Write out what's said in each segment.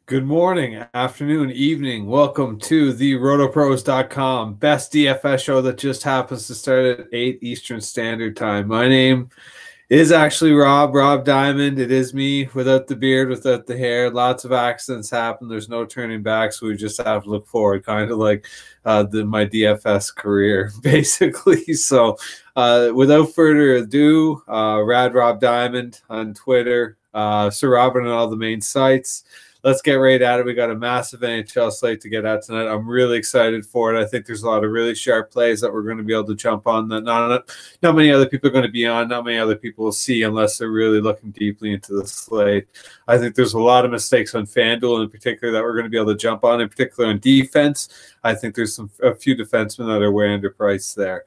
Good morning, afternoon, evening. Welcome to the RotoPros.com best DFS show that just happens to start at 8 Eastern Standard Time. My name is actually Rob Diamond. It is me without the beard, without the hair. Lots of accidents happen. There's no turning back, so we just have to look forward, kind of like my DFS career, basically. So without further ado, Rad Rob Diamond on Twitter, Sir Robert on all the main sites. Let's get right at it. We got a massive NHL slate to get at tonight. I'm really excited for it. I think there's a lot of really sharp plays that we're going to be able to jump on that not many other people are going to be on, not many other people will see unless they're really looking deeply into the slate. I think there's a lot of mistakes on FanDuel in particular that we're going to be able to jump on, in particular on defense. I think there's a few defensemen that are way underpriced there.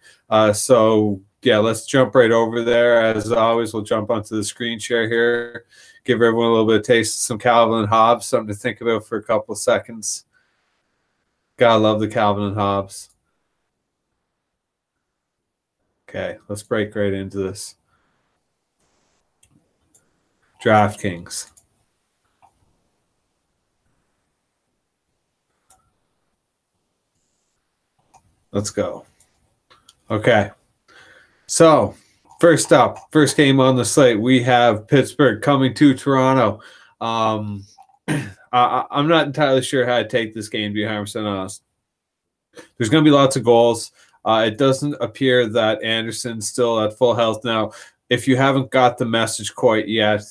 So yeah, let's jump right over there. As always, we'll jump onto the screen share here. Give everyone a little bit of taste of some Calvin and Hobbes, something to think about for a couple of seconds. Gotta love the Calvin and Hobbes. Okay, let's break right into this. DraftKings. Let's go. Okay. So, first up, first game on the slate, we have Pittsburgh coming to Toronto. I'm not entirely sure how to take this game, to be 100% honest. There's going to be lots of goals. It doesn't appear that Anderson's still at full health now. If you haven't got the message quite yet,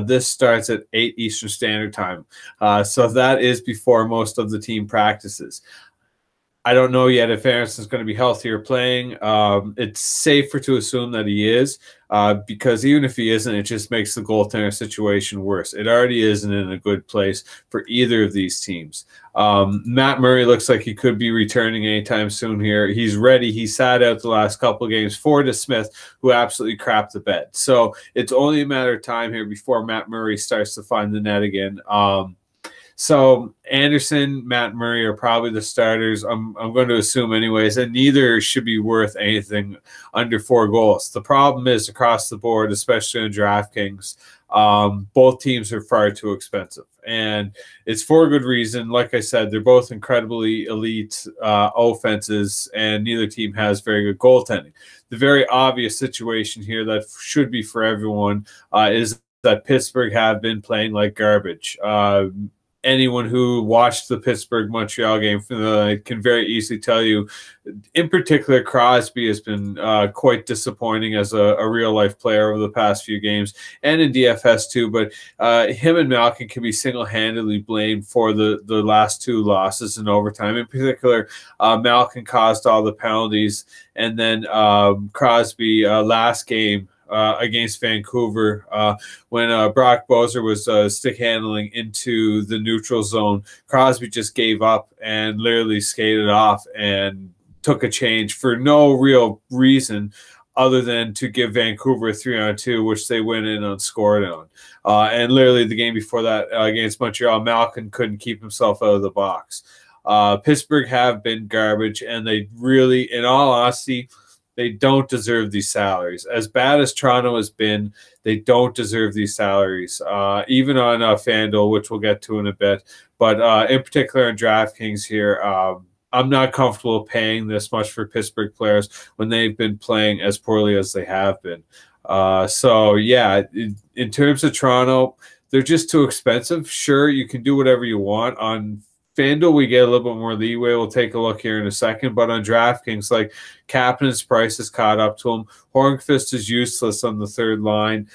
this starts at 8 Eastern Standard Time. So that is before most of the team practices. I don't know yet if Anderson's going to be healthy or playing. It's safer to assume that he is, because even if he isn't, it just makes the goaltender situation worse. It already isn't in a good place for either of these teams. Matt Murray looks like he could be returning anytime soon here. He's ready. He sat out the last couple of games for DeSmith, who absolutely crapped the bed. So it's only a matter of time here before Matt Murray starts to find the net again. So Anderson, Matt Murray are probably the starters. I'm going to assume anyways, and neither should be worth anything under 4 goals. The problem is across the board, especially in DraftKings, both teams are far too expensive, and it's for a good reason. Like I said, they're both incredibly elite offenses, and neither team has very good goaltending. The very obvious situation here that should be for everyone is that Pittsburgh have been playing like garbage. Anyone who watched the Pittsburgh-Montreal game can very easily tell you, in particular, Crosby has been quite disappointing as a real-life player over the past few games, and in DFS too, but him and Malkin can be single-handedly blamed for the last 2 losses in overtime. In particular, Malkin caused all the penalties, and then Crosby last game, against Vancouver, when Brock Boeser was stick handling into the neutral zone. Crosby just gave up and literally skated off and took a change for no real reason other than to give Vancouver a 3-on-2, which they went in unscored on. And literally the game before that against Montreal, Malkin couldn't keep himself out of the box. Pittsburgh have been garbage, and they really, in all honesty, they don't deserve these salaries. As bad as Toronto has been, they don't deserve these salaries, even on FanDuel, which we'll get to in a bit. But in particular in DraftKings here, I'm not comfortable paying this much for Pittsburgh players when they've been playing as poorly as they have been. So, yeah, in terms of Toronto, they're just too expensive. Sure, you can do whatever you want. On FanDuel, we get a little bit more leeway. We'll take a look here in a second. But on DraftKings, like, Kapanen's price has caught up to him. Hornqvist is useless on the third line.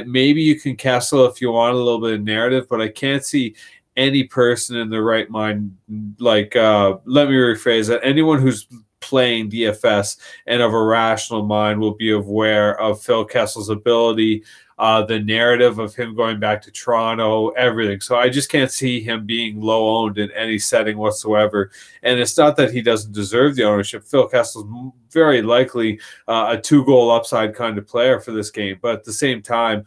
Maybe you can Kessel if you want a little bit of narrative, but I can't see any person in their right mind, like, let me rephrase that. Anyone who's playing DFS and of a rational mind will be aware of Phil Kessel's ability, the narrative of him going back to Toronto, everything. So I just can't see him being low owned in any setting whatsoever. And it's not that he doesn't deserve the ownership. Phil Kessel's very likely a 2-goal upside kind of player for this game. But at the same time,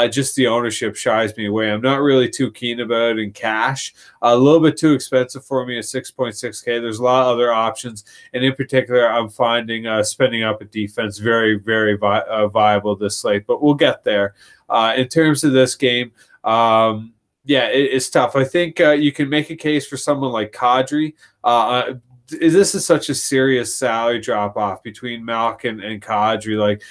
just the ownership shies me away. I'm not really too keen about it in cash. A little bit too expensive for me at 6.6K. There's a lot of other options. And in particular, I'm finding spending up at defense very, very viable this slate. But we'll get there. In terms of this game, Yeah, it's tough. I think you can make a case for someone like Kadri. This is such a serious salary drop off between Malkin and Kadri. Like,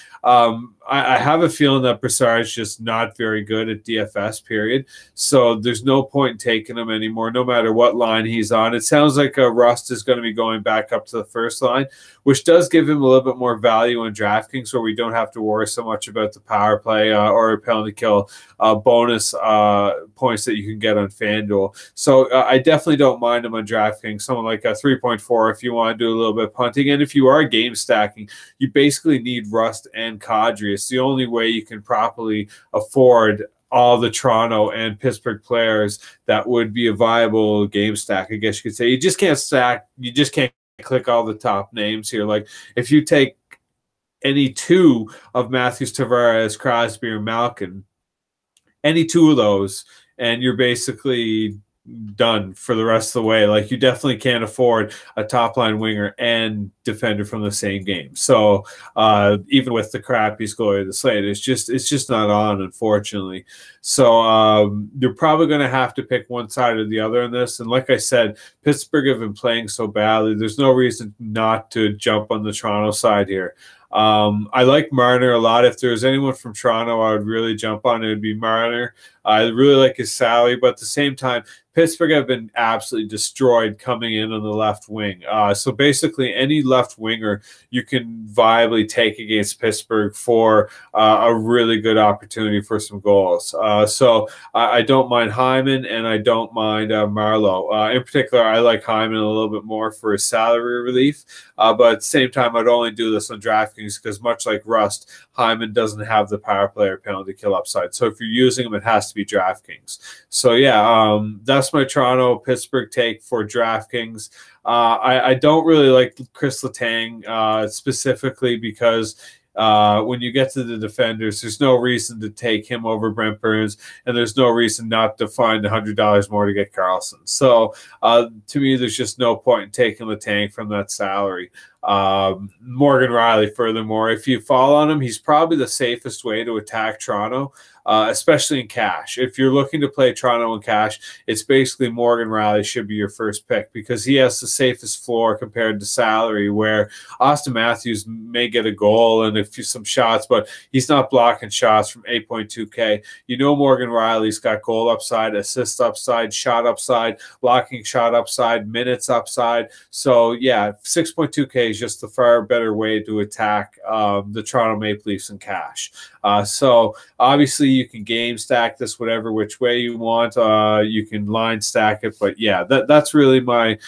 I have a feeling that Brassard's just not very good at DFS, period. So there's no point in taking him anymore, no matter what line he's on. It sounds like Rust is going to be going back up to the first line, which does give him a little bit more value in DraftKings, where we don't have to worry so much about the power play or penalty kill bonus points that you can get on FanDuel. So I definitely don't mind him on DraftKings, someone like a 3.4 if you want to do a little bit of punting. And if you are game stacking, you basically need Rust and Kadri. It's the only way you can properly afford all the Toronto and Pittsburgh players that would be a viable game stack, I guess you could say. You just can't stack. You just can't click all the top names here. Like, if you take any two of Matthews, Tavares, Crosby, or Malkin, any two of those, and you're basically done for the rest of the way. Like, you definitely can't afford a top line winger and defender from the same game. So even with the crappy score of the slate, it's just not on, unfortunately. So you're probably going to have to pick one side or the other in this. And like I said, Pittsburgh have been playing so badly. There's no reason not to jump on the Toronto side here. I like Marner a lot. If there's anyone from Toronto I would really jump on, it would be Marner. I really like his salary, but at the same time, Pittsburgh have been absolutely destroyed coming in on the left wing. So basically, any left winger you can viably take against Pittsburgh for a really good opportunity for some goals. So I don't mind Hyman, and I don't mind Marlowe. In particular, I like Hyman a little bit more for his salary relief. But at the same time, I'd only do this on DraftKings because, much like Rust, Hyman doesn't have the power play or penalty kill upside. So if you're using him, it has to be DraftKings. So yeah, that's my Toronto Pittsburgh take for DraftKings. I don't really like Chris Letang specifically because when you get to the defenders, there's no reason to take him over Brent Burns, and there's no reason not to find $100 more to get Carlson. So to me, there's just no point in taking Letang from that salary. Morgan Riley, furthermore, if you fall on him, he's probably the safest way to attack Toronto, especially in cash. If you're looking to play Toronto in cash, it's basically Morgan Riley should be your first pick because he has the safest floor compared to salary, where Austin Matthews may get a goal and some shots, but he's not blocking shots from 8.2K. You know, Morgan Riley's got goal upside, assist upside, shot upside, blocking shot upside, minutes upside. So yeah, 6.2K is just the far better way to attack the Toronto Maple Leafs in cash. So obviously you can game stack this whatever which way you want. You can line stack it, but yeah, that's really my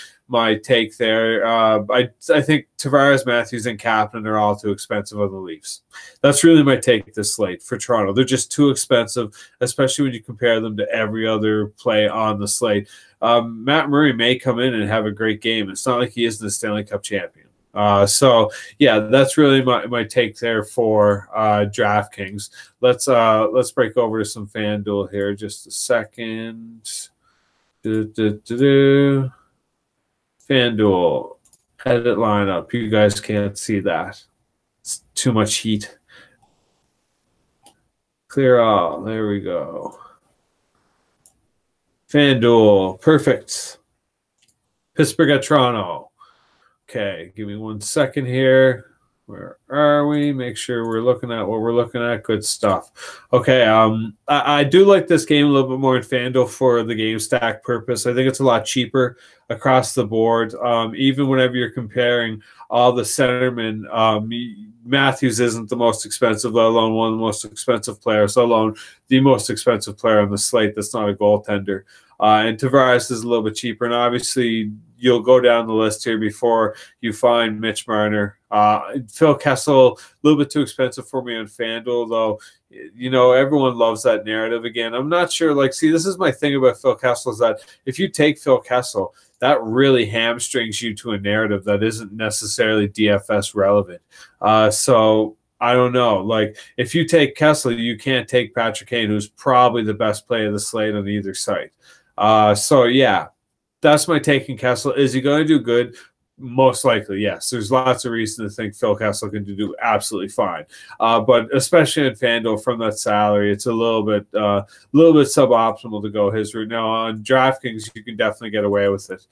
take there. I think Tavares, Matthews, and Kapanen are all too expensive on the Leafs. That's really my take this slate for Toronto. They're just too expensive, especially when you compare them to every other play on the slate. Matt Murray may come in and have a great game. It's not like he isn't a Stanley Cup champion. So yeah, that's really my take there for DraftKings. Let's break over to some FanDuel here. Just a second. FanDuel edit lineup. You guys can't see that. It's too much heat. Clear all. There we go. FanDuel. Perfect. Pittsburgh at Toronto. Okay, give me 1 second here. Where are we? Make sure we're looking at what we're looking at. Good stuff. Okay, I do like this game a little bit more in FanDuel for the game stack purpose. I think it's a lot cheaper across the board. Even whenever you're comparing all the centermen, Matthews isn't the most expensive, let alone one of the most expensive players, let alone the most expensive player on the slate that's not a goaltender. And Tavares is a little bit cheaper, and obviously you'll go down the list here before you find Mitch Marner. Phil Kessel, a little bit too expensive for me on FanDuel, though. You know, everyone loves that narrative again. I'm not sure. Like, see, this is my thing about Phil Kessel is that if you take Phil Kessel, that really hamstrings you to a narrative that isn't necessarily DFS relevant. So I don't know. Like, if you take Kessel, you can't take Patrick Kane, who's probably the best play of the slate on either side. So yeah, that's my take in Kessel. Is he going to do good? Most likely, yes. There's lots of reason to think Phil Kessel can do absolutely fine, but especially in FanDuel from that salary, it's a little bit suboptimal to go his route. Now on DraftKings, you can definitely get away with it.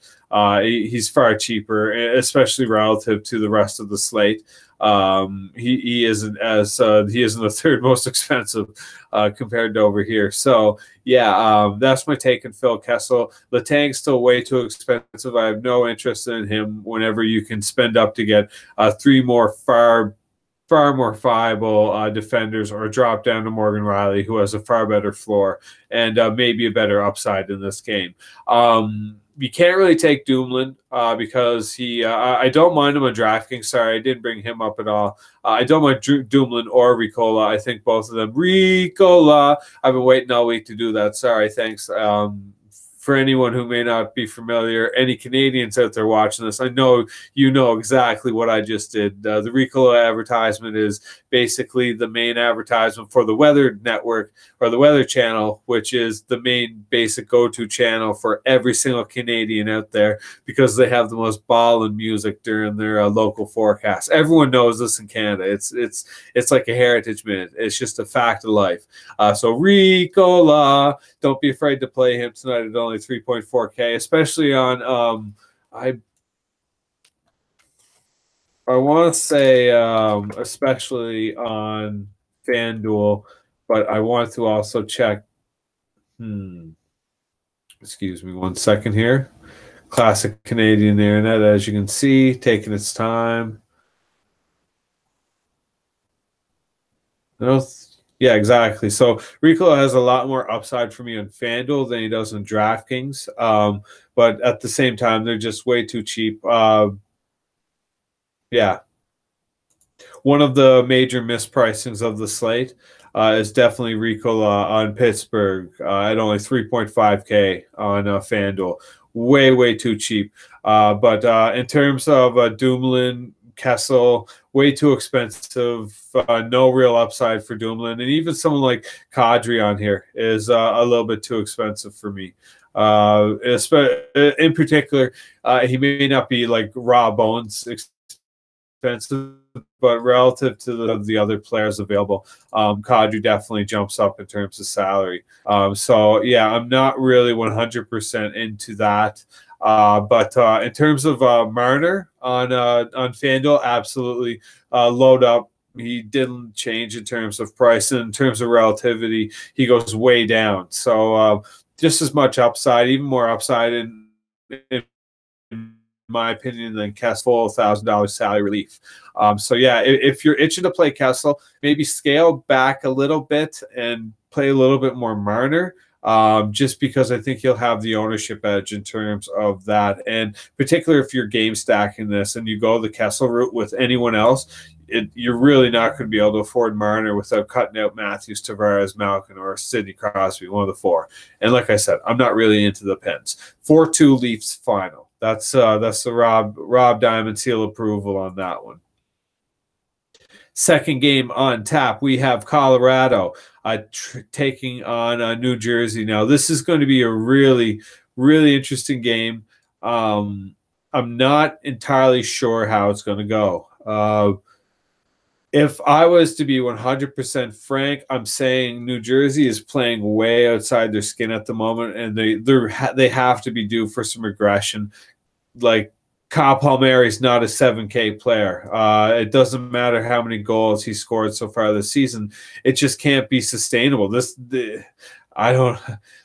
He's far cheaper, especially relative to the rest of the slate. He isn't the third most expensive compared to over here. So yeah, that's my take on Phil Kessel. Letang's still way too expensive. I have no interest in him whenever you can spend up to get three more far more viable defenders, or drop down to Morgan Riley, who has a far better floor and maybe a better upside in this game. You can't really take Dumoulin because I don't mind him on DraftKings. Sorry, I didn't bring him up at all. I don't mind Dumoulin or Ricola. I think both of them. Ricola. I've been waiting all week to do that. Sorry, thanks. For anyone who may not be familiar, any Canadians out there watching this, I know you know exactly what I just did. The Ricola advertisement is basically the main advertisement for the Weather Network, or the Weather Channel, which is the main basic go-to channel for every single Canadian out there, because they have the most ballin' music during their local forecasts. Everyone knows this in Canada. It's like a heritage minute. It's just a fact of life. So Ricola, don't be afraid to play him tonight at only 3.4K, especially on I want to say especially on FanDuel, but I want to also check. Excuse me one second here. Classic Canadian internet, as you can see, taking its time. Yeah, exactly. So Ricola has a lot more upside for me on FanDuel than he does on DraftKings. But at the same time, they're just way too cheap. Yeah. One of the major mispricings of the slate is definitely Ricola on Pittsburgh at only 3.5K on FanDuel. Way too cheap. But in terms of Dumoulin, Kessel, way too expensive. No real upside for Dumoulin, and even someone like Kadri on here is a little bit too expensive for me. In particular, he may not be like raw bones expensive, but relative to the other players available, Kadri definitely jumps up in terms of salary. So yeah, I'm not really 100% into that. But in terms of Marner on FanDuel, absolutely load up. He didn't change in terms of price, and in terms of relativity, he goes way down. So just as much upside, even more upside in my opinion, than Kessel, $1,000 salary relief. So yeah, if you're itching to play Kessel, maybe scale back a little bit and play a little bit more Marner. Just because I think he'll have the ownership edge in terms of that. And particularly if you're game stacking this and you go the Kessel route with anyone else, you're really not going to be able to afford Marner without cutting out Matthews, Tavares, Malkin, or Sidney Crosby, one of the four. And like I said, I'm not really into the Pens. 4-2 Leafs final. That's the Rob Diamond seal approval on that one. Second game on tap, we have Colorado taking on New Jersey. Now, this is going to be a really interesting game. I'm not entirely sure how it's going to go. If I was to be 100% frank, I'm saying New Jersey is playing way outside their skin at the moment, and they have to be due for some regression. Like, Kyle Palmieri is not a 7K player. It doesn't matter how many goals he scored so far this season. It just can't be sustainable. I don't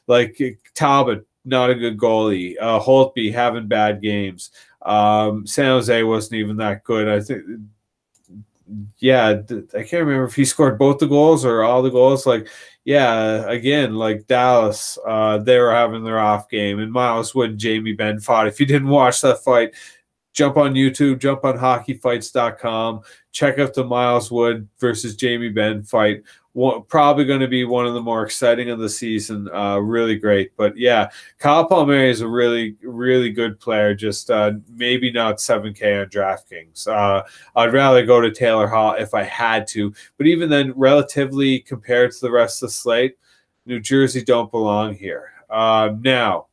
like Talbot, not a good goalie. Holtby having bad games. San Jose wasn't even that good. I think. Yeah, I can't remember if he scored both the goals or all the goals. Like, yeah, again, like Dallas, they were having their off game, and Miles Wood and Jamie Benn fought. If you didn't watch that fight, jump on YouTube, jump on hockeyfights.com, check out the Miles Wood versus Jamie Benn fight. Probably going to be one of the more exciting of the season. Really great. But yeah, Kyle Palmieri is a really good player, just maybe not 7K on DraftKings. I'd rather go to Taylor Hall if I had to. But even then, relatively compared to the rest of the slate, New Jersey don't belong here. Now,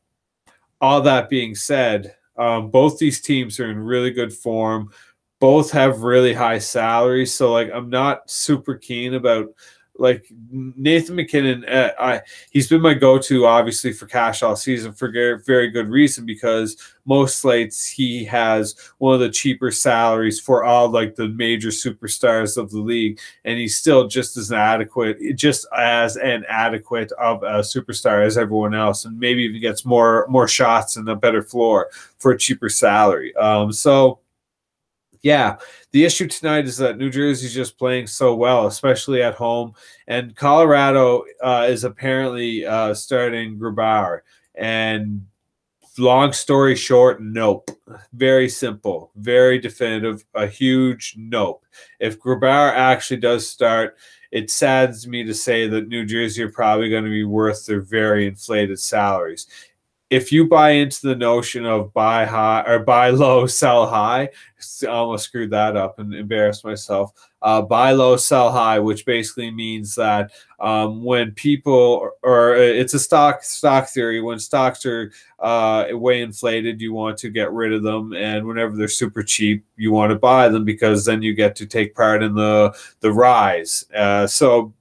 all that being said, Both these teams are in really good form. Both have really high salaries, so like I'm not super keen about like Nathan McKinnon. He's been my go-to obviously for cash all season for very good reason, because most slates he has one of the cheaper salaries for all like the major superstars of the league, and he's still just as an adequate of a superstar as everyone else, and maybe even gets more shots and a better floor for a cheaper salary. So yeah, the issue tonight is that New Jersey's just playing so well, especially at home, and Colorado is apparently starting Grubauer. And long story short, nope. Very simple, very definitive, a huge nope. If Grubauer actually does start, it saddens me to say that New Jersey are probably going to be worth their very inflated salaries. If you buy into the notion of buy high or buy low, sell high, I almost screwed that up and embarrassed myself. Buy low, sell high, which basically means that when people, or it's a stock theory, when stocks are way inflated, you want to get rid of them, and whenever they're super cheap, you want to buy them because then you get to take part in the rise. So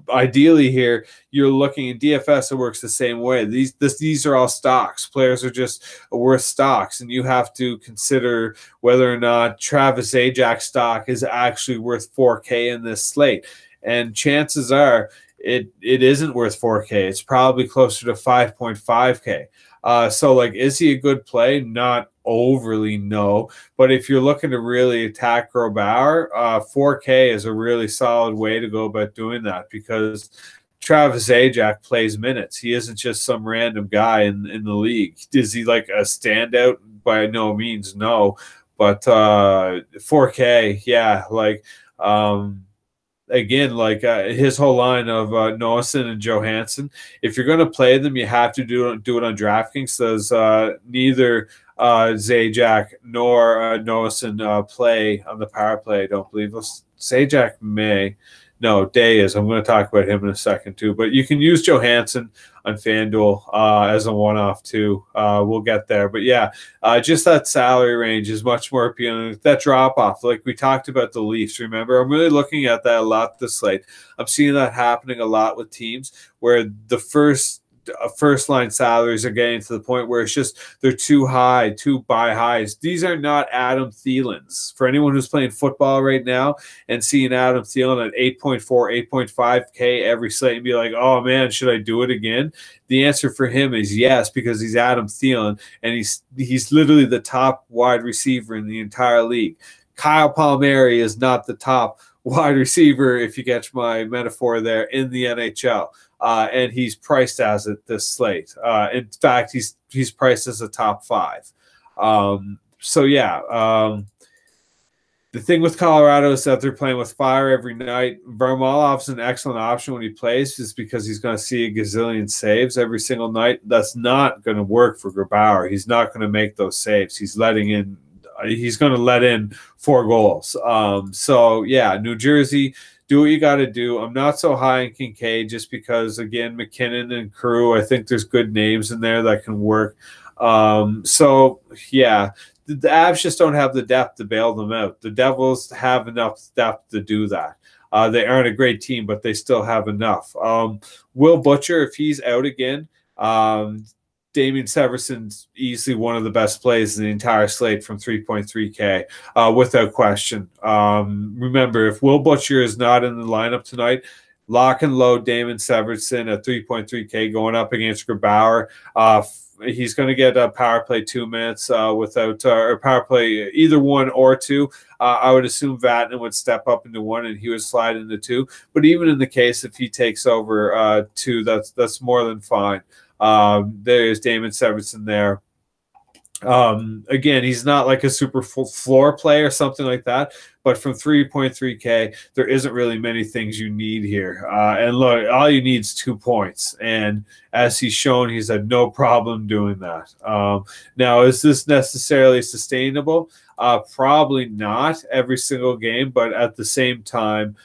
ideally here you're looking at DFS, it works the same way. These are all stocks. Players are just worth stocks, and you have to consider whether or not Travis Zajac stock is actually worth 4K in this slate. And chances are it isn't worth 4K. It's probably closer to 5.5K. So like, is he a good play? Not overly, no. But if you're looking to really attack Grubauer, 4K is a really solid way to go about doing that, because Travis Zajac plays minutes. He isn't just some random guy in the league. Is he like a standout? By no means, no. But 4K, yeah, like again, like his whole line of Noason and Johansson. If you're going to play them, you have to do it on DraftKings. So neither Zajac nor Noason play on the power play, I don't believe. Zajac may. No, Day is. I'm going to talk about him in a second too. But you can use Johansson on FanDuel as a one-off too. We'll get there. But yeah, just that salary range is much more appealing. That drop-off, like we talked about the Leafs, remember? I'm really looking at that a lot this slate. I'm seeing that happening a lot with teams where the first line salaries are getting to the point where it's just they're too high, too buy highs. These are not Adam Thielens. For anyone who's playing football right now and seeing Adam Thielen at 8.4, 8.5K every slate and be like, oh man, should I do it again? The answer for him is yes, because he's Adam Thielen, and he's literally the top wide receiver in the entire league. Kyle Palmieri is not the top wide receiver, if you catch my metaphor there, in the NHL. And he's priced as it this slate. In fact, he's priced as a top 5. So yeah, the thing with Colorado is that they're playing with fire every night. Varmolov's an excellent option when he plays, just because he's going to see a gazillion saves every single night. That's not going to work for Grubauer. He's not going to make those saves. He's going to let in 4 goals. So yeah, New Jersey, do what you got to do. I'm not so high in Kincaid just because, again, McKinnon and crew, I think there's good names in there that can work. So, yeah, the Avs just don't have the depth to bail them out. The Devils have enough depth to do that. They aren't a great team, but they still have enough. Will Butcher, if he's out again, Damian Severson's easily one of the best plays in the entire slate from 3.3K, without question. Remember, if Will Butcher is not in the lineup tonight, lock and load Damon Severson at 3.3K going up against Grubauer. He's going to get a power play 2 minutes without or power play either 1 or 2. I would assume Vatanen would step up into 1 and he would slide into 2. But even in the case if he takes over 2, that's more than fine. There's Damon Severson there. Again, he's not like a super floor play or something like that, but from 3.3K, there isn't really many things you need here. And look, all you need is 2 points. And as he's shown, he's had no problem doing that. Now, is this necessarily sustainable? Probably not every single game, but at the same time,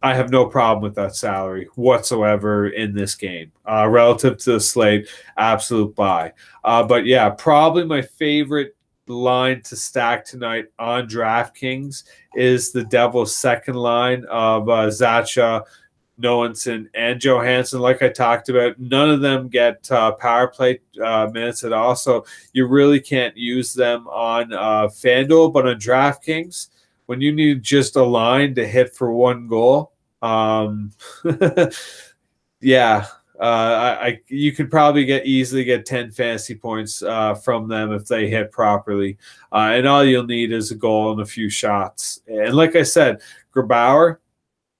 I have no problem with that salary whatsoever in this game. Relative to the slate, absolute buy. But yeah, probably my favorite line to stack tonight on DraftKings is the Devils' second line of Zacha, Noensen, and Johansson. Like I talked about, none of them get power play minutes at all, so you really can't use them on FanDuel. But on DraftKings, when you need just a line to hit for one goal, yeah, you could probably easily get 10 fantasy points from them if they hit properly, and all you'll need is a goal and a few shots. And like I said, Grabauer,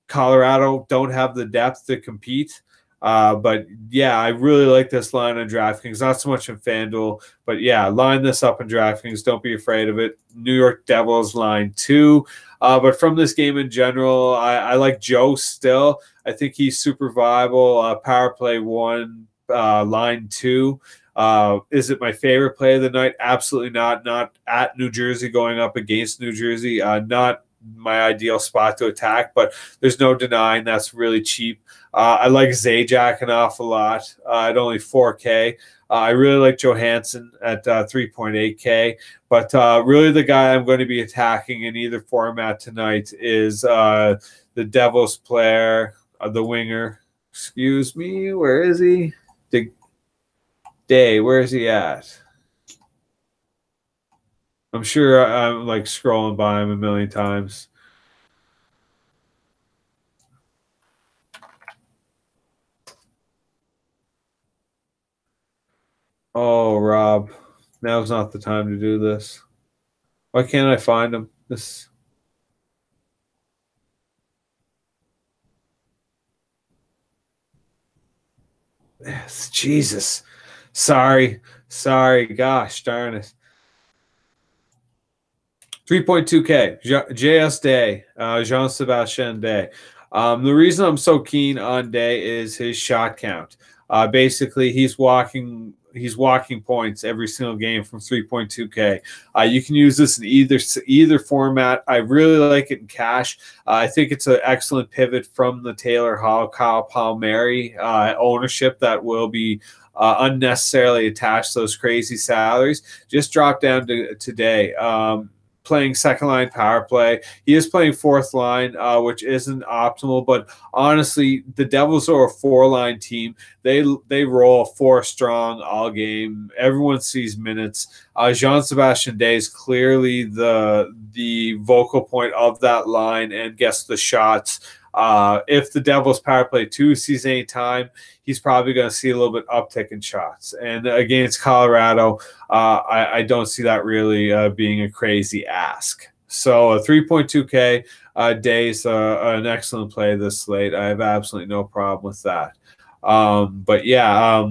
Colorado don't have the depth to compete. But yeah, I really like this line on DraftKings. Not so much in FanDuel, but yeah, line this up in DraftKings. Don't be afraid of it. New York Devils line 2. But from this game in general, I like Joe still. I think he's super viable. Power play 1, line 2. Is it my favorite play of the night? Absolutely not. Not at New Jersey going up against New Jersey. Not my ideal spot to attack, but there's no denying that's really cheap. I like Zajac an awful lot at only 4K. I really like Johansson at 3.8K, but really the guy I'm going to be attacking in either format tonight is the Devils player, the winger. Excuse me, where is he? Day, where is he at? I'm sure I'm like scrolling by him a million times. Oh, Rob, now's not the time to do this. Why can't I find him? Jesus. Sorry. Gosh darn it. 3.2K, JS Day, Jean-Sebastien Day. The reason I'm so keen on Day is his shot count. Basically, he's walking points every single game from 3.2K. You can use this in either format. I really like it in cash. I think it's an excellent pivot from the Taylor Hall, Kyle Palmieri ownership that will be unnecessarily attached to those crazy salaries. Just drop down to today. Playing second line power play. He is playing fourth line, which isn't optimal, but honestly, the Devils are a 4-line team. They roll 4 strong all game. Everyone sees minutes. Jean-Sebastien Day is clearly the vocal point of that line and gets the shots. If the Devils power play 2 sees any time, he's probably going to see a little bit uptick in shots. And against Colorado, I don't see that really being a crazy ask. So a 3.2K Day is an excellent play this slate. I have absolutely no problem with that. But yeah,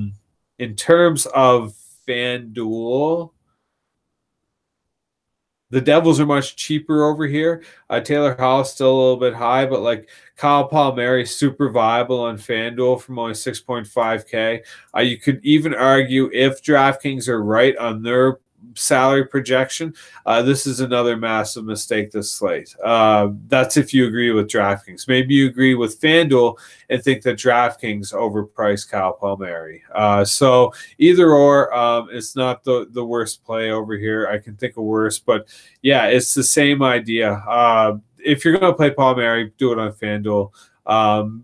in terms of FanDuel, the Devils are much cheaper over here. Taylor Hall is still a little bit high, but like Kyle Palmieri, super viable on FanDuel from only 6.5K. You could even argue if DraftKings are right on their salary projection, this is another massive mistake this slate. That's if you agree with DraftKings. Maybe you agree with FanDuel and think that DraftKings overpriced Kyle Palmieri. So either or, it's not the worst play over here. I can think of worse, but yeah, it's the same idea. If you're going to play Palmieri, do it on FanDuel.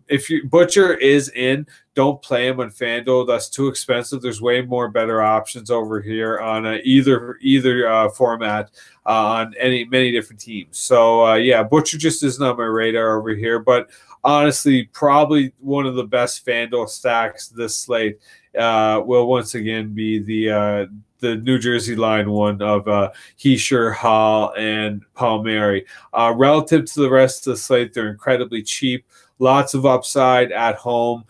If Butcher is in, don't play him on FanDuel. That's too expensive. There's way more better options over here on either format on many different teams. So yeah, Butcher just isn't on my radar over here. But honestly, probably one of the best FanDuel stacks this slate will once again be the New Jersey line 1 of Hischier, Hall, and Palmieri. Relative to the rest of the slate, they're incredibly cheap. Lots of upside at home.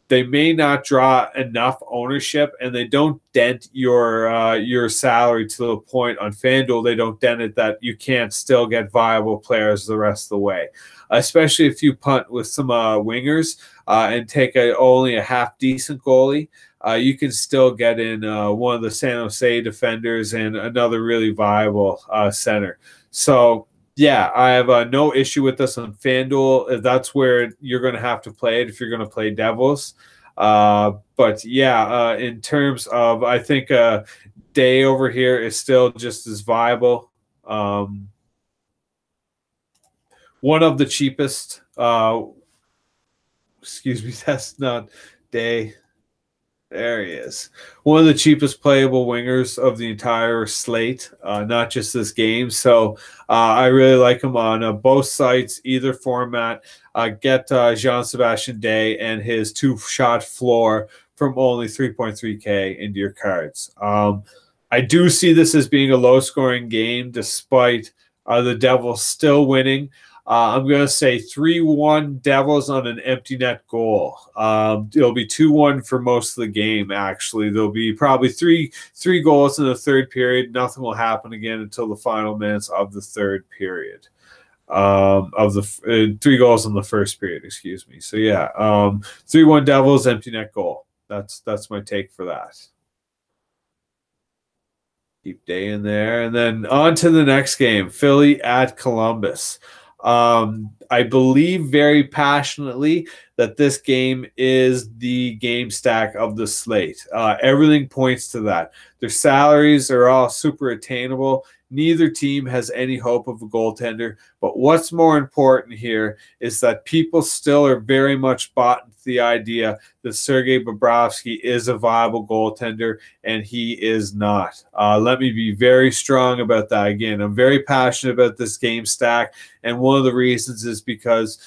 They may not draw enough ownership, and they don't dent your salary to the point on FanDuel. They don't dent it that you can't still get viable players the rest of the way, especially if you punt with some wingers and take only a half decent goalie. You can still get in one of the San Jose defenders and another really viable center. So Yeah, I have no issue with this on FanDuel. That's where you're going to have to play it if you're going to play Devils. But yeah, in terms of, I think Day over here is still just as viable. One of the cheapest. Excuse me, that's not Day. There he is. One of the cheapest playable wingers of the entire slate, not just this game. So I really like him on both sites, either format. Get Jean-Sebastien Day and his two-shot floor from only 3.3K into your cards. I do see this as being a low-scoring game, despite the Devils still winning. I'm going to say 3-1 Devils on an empty net goal. It'll be 2-1 for most of the game, actually. There'll be probably three goals in the third period. Nothing will happen again until the final minutes of the third period. Of the 3 goals in the first period, excuse me. So, yeah, 3-1 Devils, empty net goal. That's my take for that. Keep Day in there. And then on to the next game, Philly at Columbus. I believe very passionately that this game is the game stack of the slate. Everything points to that. Their salaries are all super attainable. Neither team has any hope of a goaltender. But what's more important here is that people still are very much bought into the idea that Sergei Bobrovsky is a viable goaltender, and he is not. Let me be very strong about that. Again, I'm very passionate about this game stack, and one of the reasons is because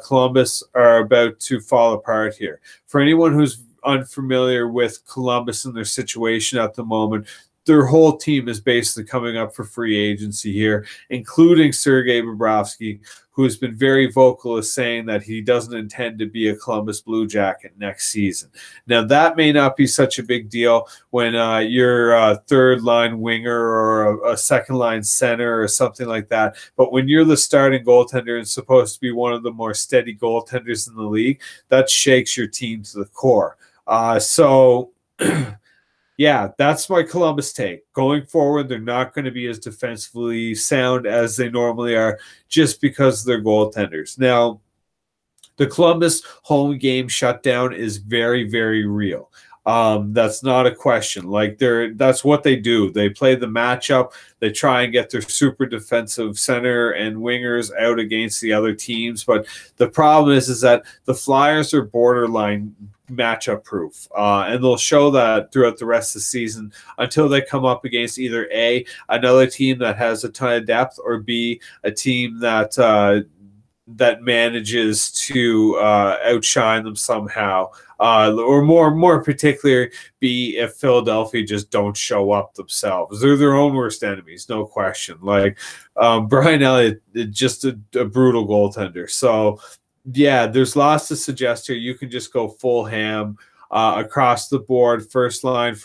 Columbus are about to fall apart here. For anyone who's unfamiliar with Columbus and their situation at the moment, their whole team is basically coming up for free agency here, including Sergei Bobrovsky, who has been very vocal as saying that he doesn't intend to be a Columbus Blue Jacket next season. Now, that may not be such a big deal when you're a third-line winger or a second-line center or something like that, but when you're the starting goaltender and supposed to be one of the more steady goaltenders in the league, that shakes your team to the core. Yeah, that's my Columbus take. Going forward, they're not going to be as defensively sound as they normally are just because they're goaltenders. Now, the Columbus home game shutdown is very, very real. That's not a question. That's what they do. They play the matchup. They try and get their super defensive center and wingers out against the other teams. But the problem is that the Flyers are borderline matchup proof, and they'll show that throughout the rest of the season until they come up against either A, another team that has a ton of depth, or B, a team that manages to outshine them somehow, or more particularly, be if Philadelphia just don't show up themselves. They're their own worst enemies, no question. Brian Elliott, just a brutal goaltender. So, yeah, there's lots to suggest here. You can just go full ham across the board. First line. Get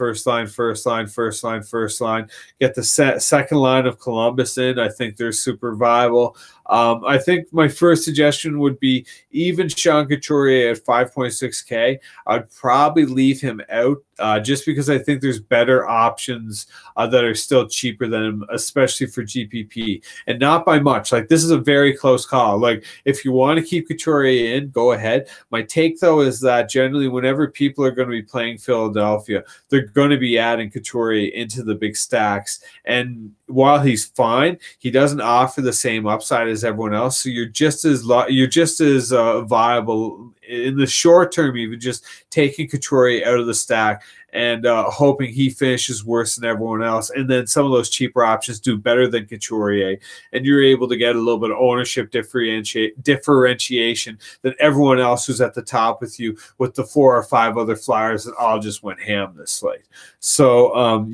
the second line of Columbus in. I think they're super viable. I think my first suggestion would be even Sean Couturier at 5.6K. I'd probably leave him out just because I think there's better options that are still cheaper than him, especially for GPP, and not by much. This is a very close call. If you want to keep Couturier in, go ahead. My take, though, is that generally whenever people are going to be playing Philadelphia, they're going to be adding Couturier into the big stacks. And while he's fine, he doesn't offer the same upside as everyone else. So you're just as viable in the short term, even just taking Couturier out of the stack and hoping he finishes worse than everyone else. And then some of those cheaper options do better than Couturier, and you're able to get a little bit of ownership differentiation than everyone else who's at the top with you, with the 4 or 5 other Flyers that all just went ham this slate. So,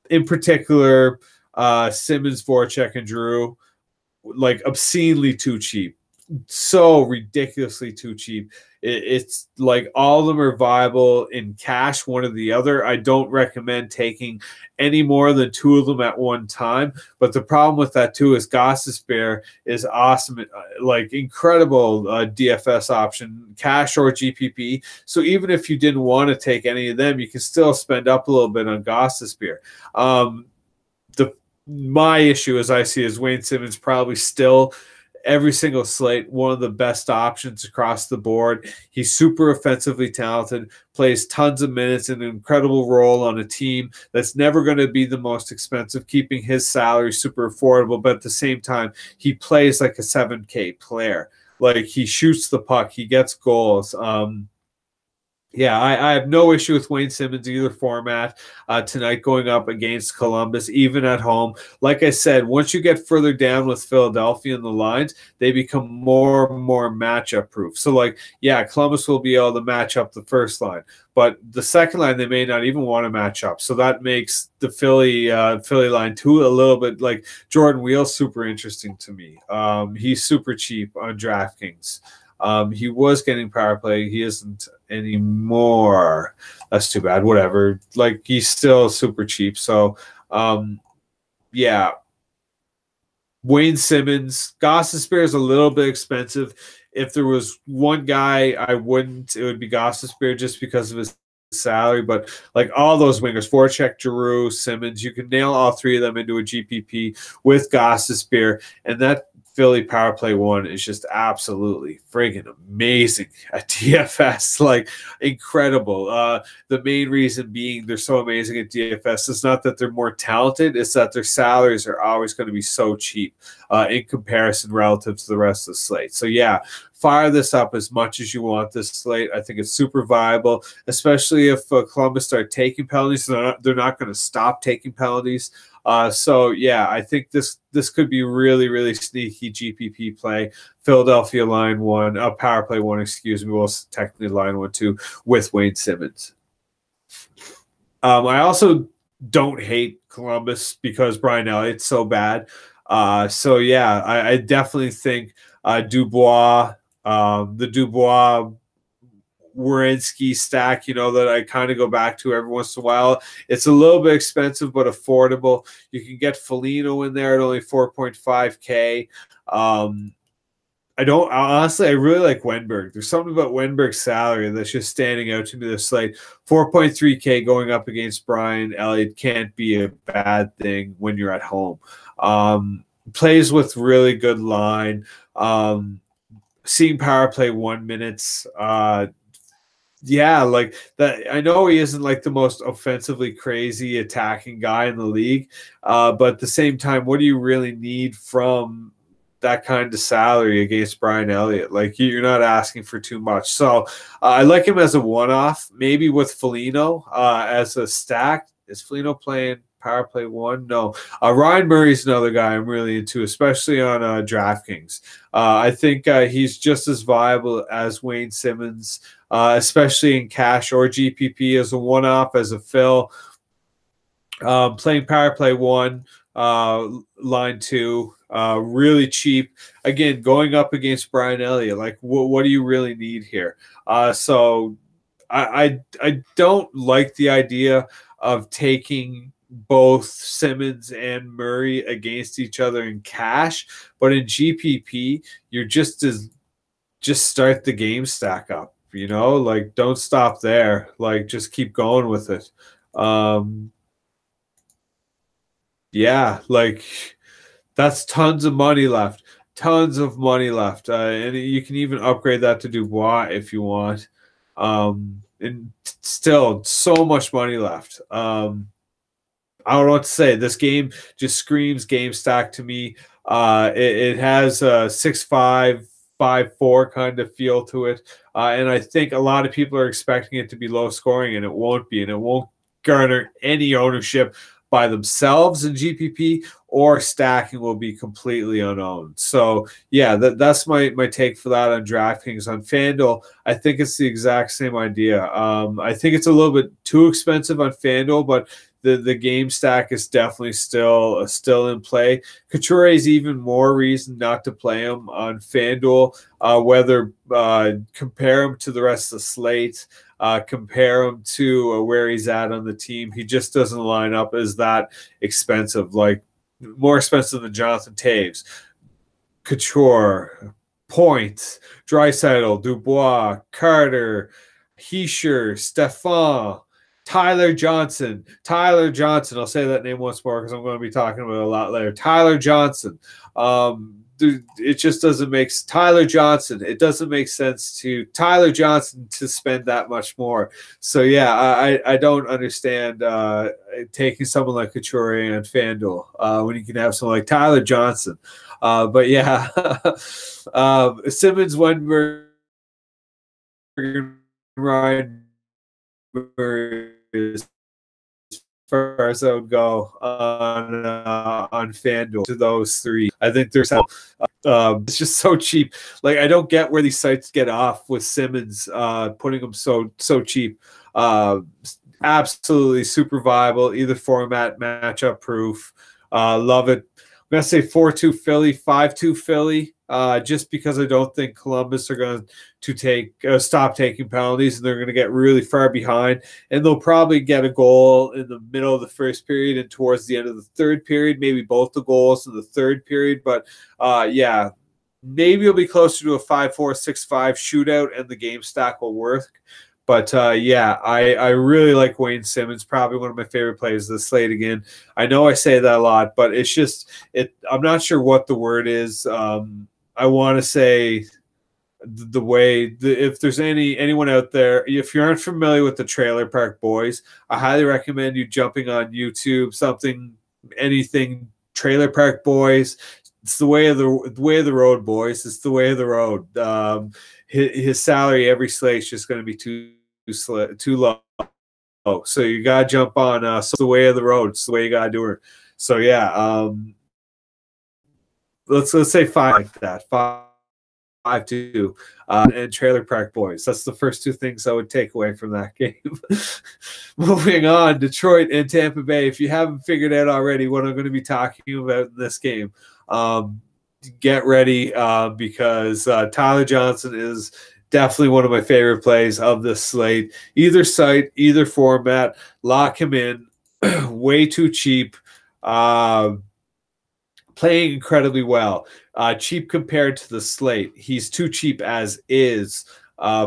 in particular, Simmons, Voracek, and Drew, obscenely too cheap. So ridiculously too cheap. It's like all of them are viable in cash, one or the other. I don't recommend taking any more than 2 of them at one time. But the problem with that too is Gostisbehere is awesome, incredible DFS option, cash or GPP. So even if you didn't want to take any of them, you can still spend up a little bit on Gostisbehere. my issue, as I see, is Wayne Simmons probably still every single slate one of the best options across the board. He's super offensively talented, plays tons of minutes, an incredible role on a team that's never going to be the most expensive, keeping his salary super affordable. But at the same time, he plays like a 7K player. Like, he shoots the puck, he gets goals. Yeah, I have no issue with Wayne Simmons either format tonight going up against Columbus, even at home. Like I said, once you get further down with Philadelphia and the lines, they become more and more matchup proof. So, like, yeah, Columbus will be able to match up the first line, but the second line they may not even want to match up. So that makes the Philly line too a little bit like Jordan Wheel's super interesting to me. He's super cheap on DraftKings. He was getting power play. He isn't anymore. That's too bad. Whatever. Like, he's still super cheap. So, yeah. Wayne Simmons. Gostisbehere is a little bit expensive. If there was one guy I wouldn't, it would be Gostisbehere just because of his salary. But like all those wingers, Voracek, Giroux, Simmons, you can nail all three of them into a GPP with Gostisbehere, and that Philly power play one is just absolutely friggin' amazing at DFS, like incredible. The main reason being they're so amazing at DFS is not that they're more talented, it's that their salaries are always going to be so cheap in comparison relative to the rest of the slate. So yeah, fire this up as much as you want this slate. I think it's super viable, especially if Columbus start taking penalties. They're not going to stop taking penalties. So yeah, I think this could be really, really sneaky GPP play. Philadelphia line one, power play one, excuse me. Well, technically line one too with Wayne Simmons. I also don't hate Columbus because Brian Elliott's so bad. So yeah, I definitely think Dubois, the Dubois Werenski stack, that I kind of go back to every once in a while. It's a little bit expensive, but affordable. You can get Foligno in there at only 4.5K. I really like Wenberg. There's something about Wenberg's salary that's just standing out to me this slate. 4.3K going up against Brian Elliott can't be a bad thing when you're at home. Plays with really good line. Seeing power play 1 minutes. Yeah, like that. I know he isn't like the most offensively crazy attacking guy in the league, but at the same time, what do you really need from that kind of salary against Brian Elliott? Like, you're not asking for too much. So I like him as a one-off, maybe with Foligno as a stack. Is Foligno playing power play one? No. Ryan Murray's another guy I'm really into, especially on DraftKings. I think he's just as viable as Wayne Simmons, especially in cash or GPP as a one-off, as a fill. Playing power play one, line two, really cheap. Again, going up against Brian Elliott, like what do you really need here? So I don't like the idea of taking both Simmons and Murray against each other in cash, but in GPP, you're just start the game stack up, like don't stop there, like just keep going with it. Yeah, like that's tons of money left. Tons of money left. And you can even upgrade that to Dubois if you want. And still so much money left. I don't know what to say. This game just screams game stack to me. It has a 6-5, 5-4 kind of feel to it. And I think a lot of people are expecting it to be low scoring, and it won't be. And it won't garner any ownership by themselves in GPP, or stacking will be completely unowned. So yeah, that's my take for that on DraftKings. On FanDuel, I think it's the exact same idea. I think it's a little bit too expensive on FanDuel, but the game stack is definitely still in play. Couture is even more reason not to play him on FanDuel. Whether compare him to the rest of the slate, compare him to where he's at on the team, he just doesn't line up as that expensive. Like, more expensive than Jonathan Taves, Couture, Point, Draisaitl, Dubois, Carter, Hischier, Stephon. Tyler Johnson. Tyler Johnson. I'll say that name once more because I'm going to be talking about it a lot later. Tyler Johnson. It just doesn't make Tyler Johnson. It doesn't make sense to Tyler Johnson to spend that much more. So yeah, I don't understand taking someone like Couture and FanDuel when you can have someone like Tyler Johnson. But yeah, Simmons, Wenberg, Ryan, as far as I would go on FanDuel to those three. I think there's it's just so cheap. Like I don't get where these sites get off with Simmons putting them so cheap. Absolutely super viable, either format, matchup proof. Love it. I'm gonna say 4-2 Philly, 5-2 Philly, just because I don't think Columbus are going to stop taking penalties, and they're going to get really far behind, and they'll probably get a goal in the middle of the first period and towards the end of the third period, maybe both the goals in the third period. But yeah, maybe it'll be closer to a 5-4, 6-5 shootout, and the game stack will work. But yeah, I really like Wayne Simmons, probably one of my favorite players of the slate again. I know I say that a lot, but it's just I'm not sure what the word is. I want to say if there's anyone out there, if you aren't familiar with the Trailer Park Boys, I highly recommend you jumping on YouTube, anything Trailer Park Boys. It's the way of the road, boys. It's the way of the road. His salary every slate is just going to be too low. So you gotta jump on. So the way of the road. It's the way you gotta do it. So yeah, let's say 5 like that. 5-2, and Trailer Park Boys. That's the first two things I would take away from that game. Moving on, Detroit and Tampa Bay. If you haven't figured out already what I'm going to be talking about in this game, get ready because Tyler Johnson is definitely one of my favorite plays of this slate. Either site, either format, lock him in. Way too cheap. Playing incredibly well. Cheap compared to the slate. He's too cheap as is.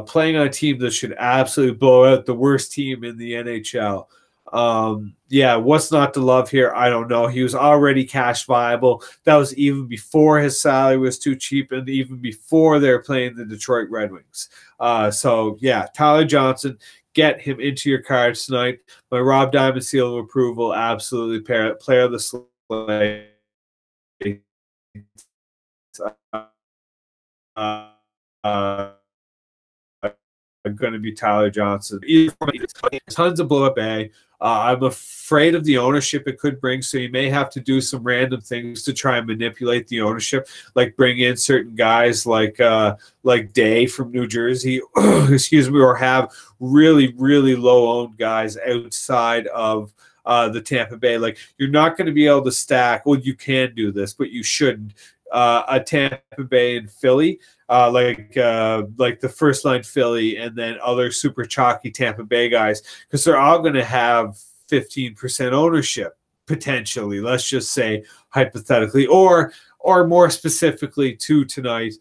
Playing on a team that should absolutely blow out the worst team in the NHL. Yeah, what's not to love here? I don't know. He was already cash viable. That was even before his salary was too cheap and even before they were playing the Detroit Red Wings. So yeah, Tyler Johnson, get him into your cards tonight. My Rob Diamond seal of approval, absolutely player of the slate. Going to be Tyler Johnson. Tons of blow up A. I'm afraid of the ownership it could bring, so you may have to do some random things to try and manipulate the ownership, like bring in certain guys like Day from New Jersey, excuse me, or have really, really low owned guys outside of the Tampa Bay. Like you're not going to be able to stack. Well, you can do this, but you shouldn't. A Tampa Bay and Philly, like the first line Philly, and then other super chalky Tampa Bay guys, because they're all going to have 15% ownership potentially. Let's just say hypothetically, or more specifically to tonight,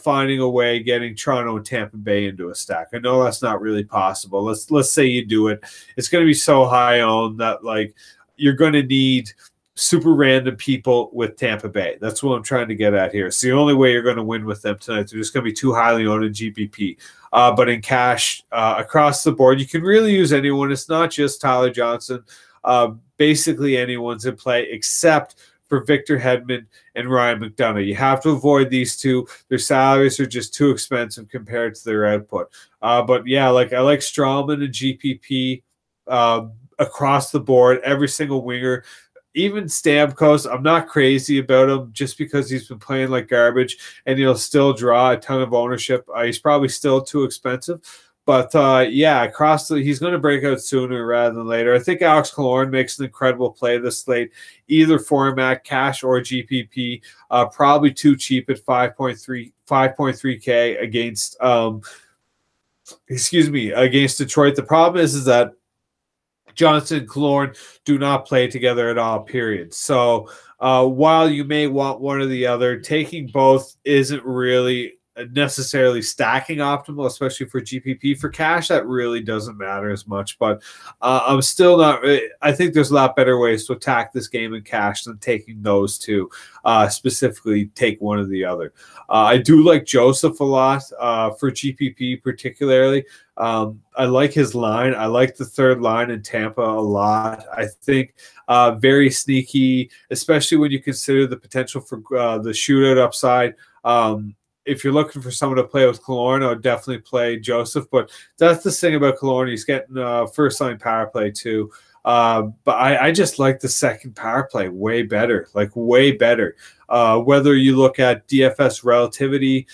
finding a way getting Toronto and Tampa Bay into a stack. I know that's not really possible. Let's say you do it. It's going to be so high owned that like you're going to need super random people with Tampa Bay. That's what I'm trying to get at here. It's the only way you're going to win with them tonight. They're just going to be too highly owned in GPP. But in cash, across the board, you can really use anyone. It's not just Tyler Johnson. Basically, anyone's in play except for Victor Hedman and Ryan McDonough. You have to avoid these two. Their salaries are just too expensive compared to their output. But yeah, like I like Strawman and GPP across the board, every single winger. Even Stamkos, I'm not crazy about him just because he's been playing like garbage and he'll still draw a ton of ownership. He's probably still too expensive. But yeah, he's going to break out sooner rather than later. I think Alex Killorn makes an incredible play this slate, either format, cash or GPP. Probably too cheap at 5.3K against against Detroit. The problem is that Johnson and Killorn do not play together at all, period. So while you may want one or the other, taking both isn't really necessarily stacking optimal, especially for GPP. For cash, that really doesn't matter as much. But I'm still not. I think there's a lot better ways to attack this game in cash than taking those two. Specifically, take one or the other. I do like Joseph a lot for GPP, particularly. I like his line. I like the third line in Tampa a lot. I think very sneaky, especially when you consider the potential for the shootout upside. If you're looking for someone to play with Killorn, I would definitely play Joseph. But that's the thing about Killorn. He's getting first line power play too. But I just like the second power play way better, like way better. Whether you look at DFS relativity,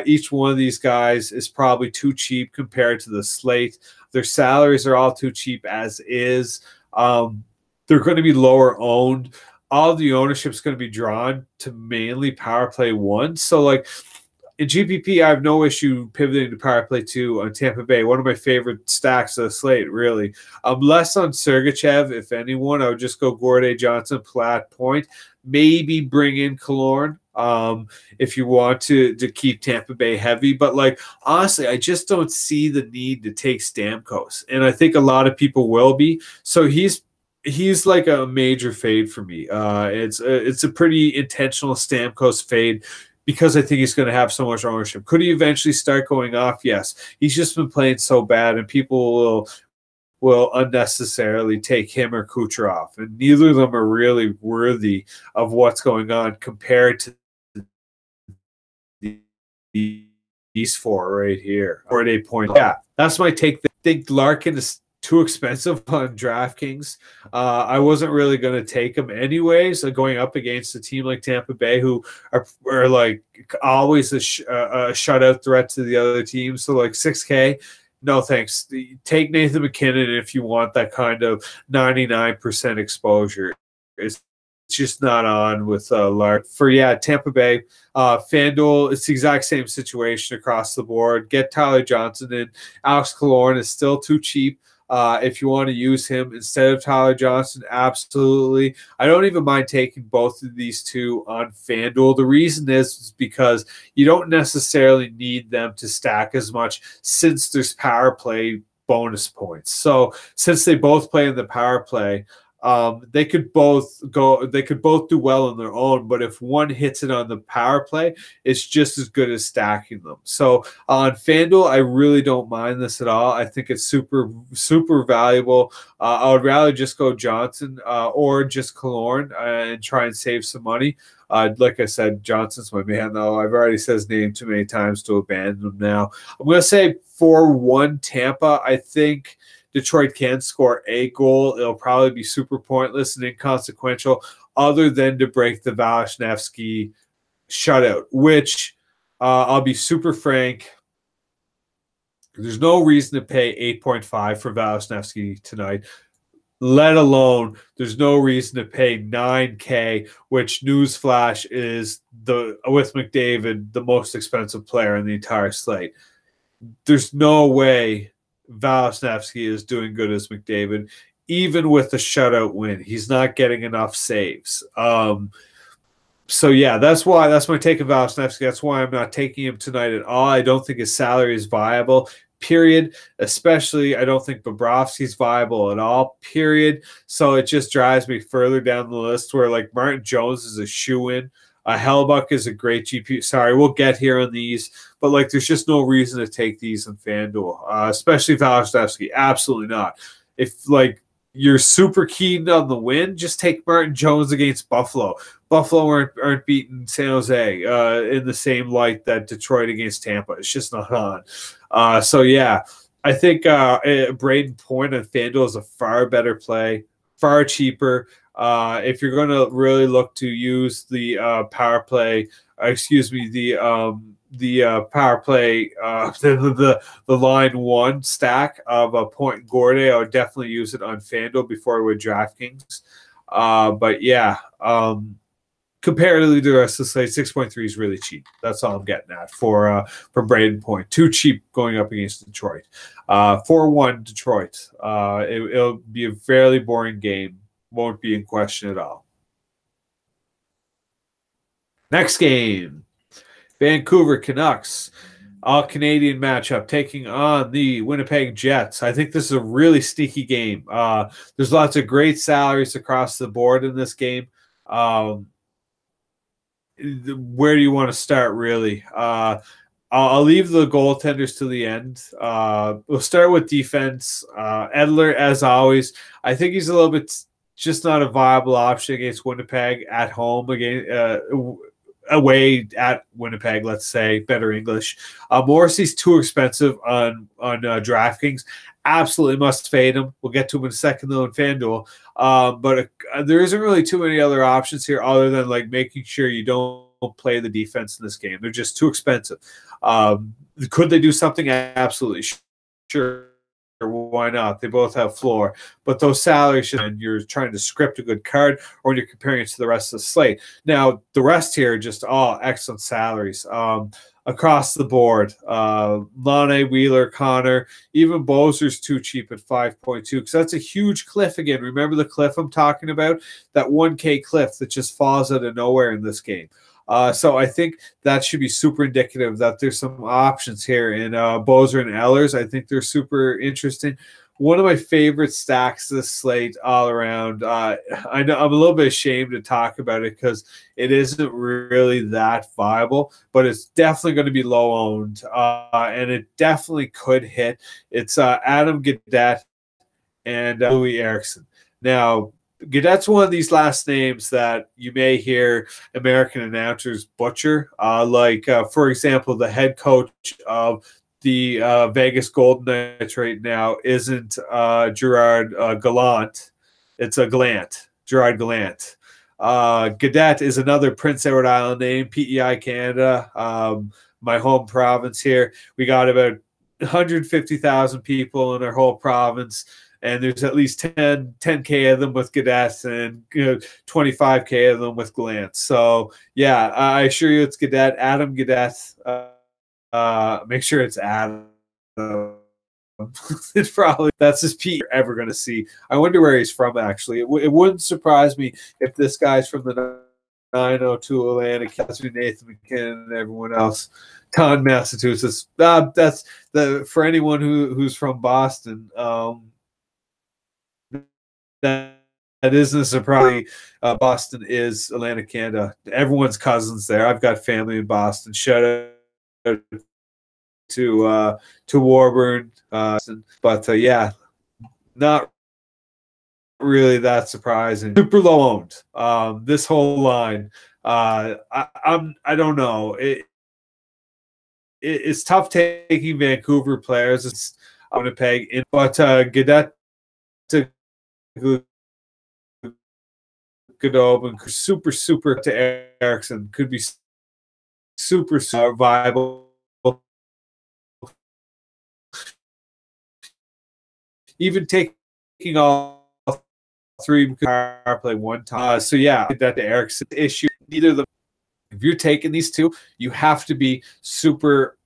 each one of these guys is probably too cheap compared to the slate. Their salaries are all too cheap as is. They're going to be lower owned. All the ownership is going to be drawn to mainly power play one. So like in GPP, I have no issue pivoting to power play 2 on Tampa Bay. One of my favorite stacks of the slate, really. Less on Sergachev, if anyone. I would just go Gordé, Johnson, Platt, Point. Maybe bring in Killorn if you want to keep Tampa Bay heavy. But, like, honestly, I just don't see the need to take Stamkos. And I think a lot of people will be. So he's like a major fade for me. It's a pretty intentional Stamkos fade, because I think he's going to have so much ownership. Could he eventually start going off? Yes. He's just been playing so bad, and people will unnecessarily take him or Kucherov, and neither of them are really worthy of what's going on compared to these four right here. 48 point. Yeah, that's my take. I think Larkin is too expensive on DraftKings. I wasn't really going to take him anyways, going up against a team like Tampa Bay, who are like always a shutout threat to the other team. So like 6K, no thanks. Take Nathan McKinnon if you want that kind of 99% exposure. It's just not on with Lark. For Tampa Bay, FanDuel, it's the exact same situation across the board. Get Tyler Johnson in. Alex Killorn is still too cheap. If you want to use him instead of Tyler Johnson, absolutely. I don't even mind taking both of these two on FanDuel. The reason is because you don't necessarily need them to stack as much since there's power play bonus points. So since they both play in the power play, they could both do well on their own, but if one hits it on the power play, it's just as good as stacking them. So on FanDuel, I really don't mind this at all. I think it's super, super valuable. I would rather just go Johnson or just Killorn and try and save some money. Like I said, Johnson's my man, though. I've already said his name too many times to abandon him now. I'm going to say 4-1 Tampa. I think Detroit can score a goal. It'll probably be super pointless and inconsequential other than to break the Vasilevskiy shutout, which I'll be super frank. There's no reason to pay 8.5 for Vasilevskiy tonight, let alone there's no reason to pay 9K, which newsflash is with McDavid, the most expensive player in the entire slate. There's no way Vasilevskiy is doing good as McDavid, even with the shutout win. He's not getting enough saves. So that's my take of Vasilevskiy. That's why I'm not taking him tonight at all. I don't think his salary is viable. Period. Especially, I don't think Bobrovsky's viable at all. Period. So it just drives me further down the list where like Martin Jones is a shoe-in. Hellbuck is a great GP. Sorry, we'll get here on these, but like, there's just no reason to take these in FanDuel, especially Vasilevskiy. Absolutely not. If like you're super keen on the win, just take Martin Jones against Buffalo. Buffalo aren't beating San Jose in the same light that Detroit against Tampa. It's just not on. I think Braden Point on FanDuel is a far better play, far cheaper. If you're going to really look to use the power play, the power play, the line one stack of a Point and Gordé, I would definitely use it on FanDuel before I would DraftKings. Comparatively to the rest of the slate, 6.3 is really cheap. That's all I'm getting at for Braden Point. Too cheap going up against Detroit. 4-1 Detroit. It'll be a fairly boring game. Won't be in question at all. Next game. Vancouver Canucks, all Canadian matchup, taking on the Winnipeg Jets. I think this is a really sneaky game. There's lots of great salaries across the board in this game. Where do you want to start, really? I'll leave the goaltenders to the end. We'll start with defense. Edler, as always, I think he's a little bit just not a viable option against Winnipeg at home, away at Winnipeg, let's say, better English. Morrissey's too expensive on DraftKings. Absolutely must fade him. We'll get to him in a second, though, in FanDuel. But there isn't really too many other options here other than like making sure you don't play the defense in this game. They're just too expensive. Could they do something? Absolutely. Sure. Why not? They both have floor. But those salaries, and you're trying to script a good card, or you're comparing it to the rest of the slate. Now, the rest here are just all excellent salaries. Across the board, Lane, Wheeler, Connor, even Boser's too cheap at 5.2 because that's a huge cliff again. Remember the cliff I'm talking about? That 1K cliff that just falls out of nowhere in this game. So I think that should be super indicative that there's some options here in Boser and Ehlers. I think they're super interesting. One of my favorite stacks this slate all around. I know I'm a little bit ashamed to talk about it because it isn't really that viable, but it's definitely going to be low owned, and it definitely could hit. It's Adam Gaudette and Louis Eriksson. Now, Gaudette's one of these last names that you may hear American announcers butcher, for example, the head coach of the Vegas Golden Knights right now isn't Gerard Gallant. It's a Gallant, Gerard Gallant. Gaudette is another Prince Edward Island name, PEI Canada, my home province here. We got about 150,000 people in our whole province, and there's at least 10K of them with Gaudette and 25K of them with Gallant. So, yeah, I assure you it's Gaudette, Adam Gaudette. Make sure it's Adam. It's probably that's his Pete you're ever going to see. I wonder where he's from, actually. It wouldn't surprise me if this guy's from the 902 Atlantic, Nathan McKinnon, and everyone else. Taunton, Massachusetts. That's for anyone who's from Boston. That isn't a surprise. Boston is Atlantic Canada. Everyone's cousins there. I've got family in Boston. Shout out to Warburn, but yeah, not really that surprising. Super low owned. This whole line, I don't know. It's tough taking Vancouver players. It's Winnipeg, but Gaudette to Godot, super to Eriksson could be super viable. Even taking all three power play one time. So yeah, that the Eriksson issue. Neither of them. If you're taking these two, you have to be super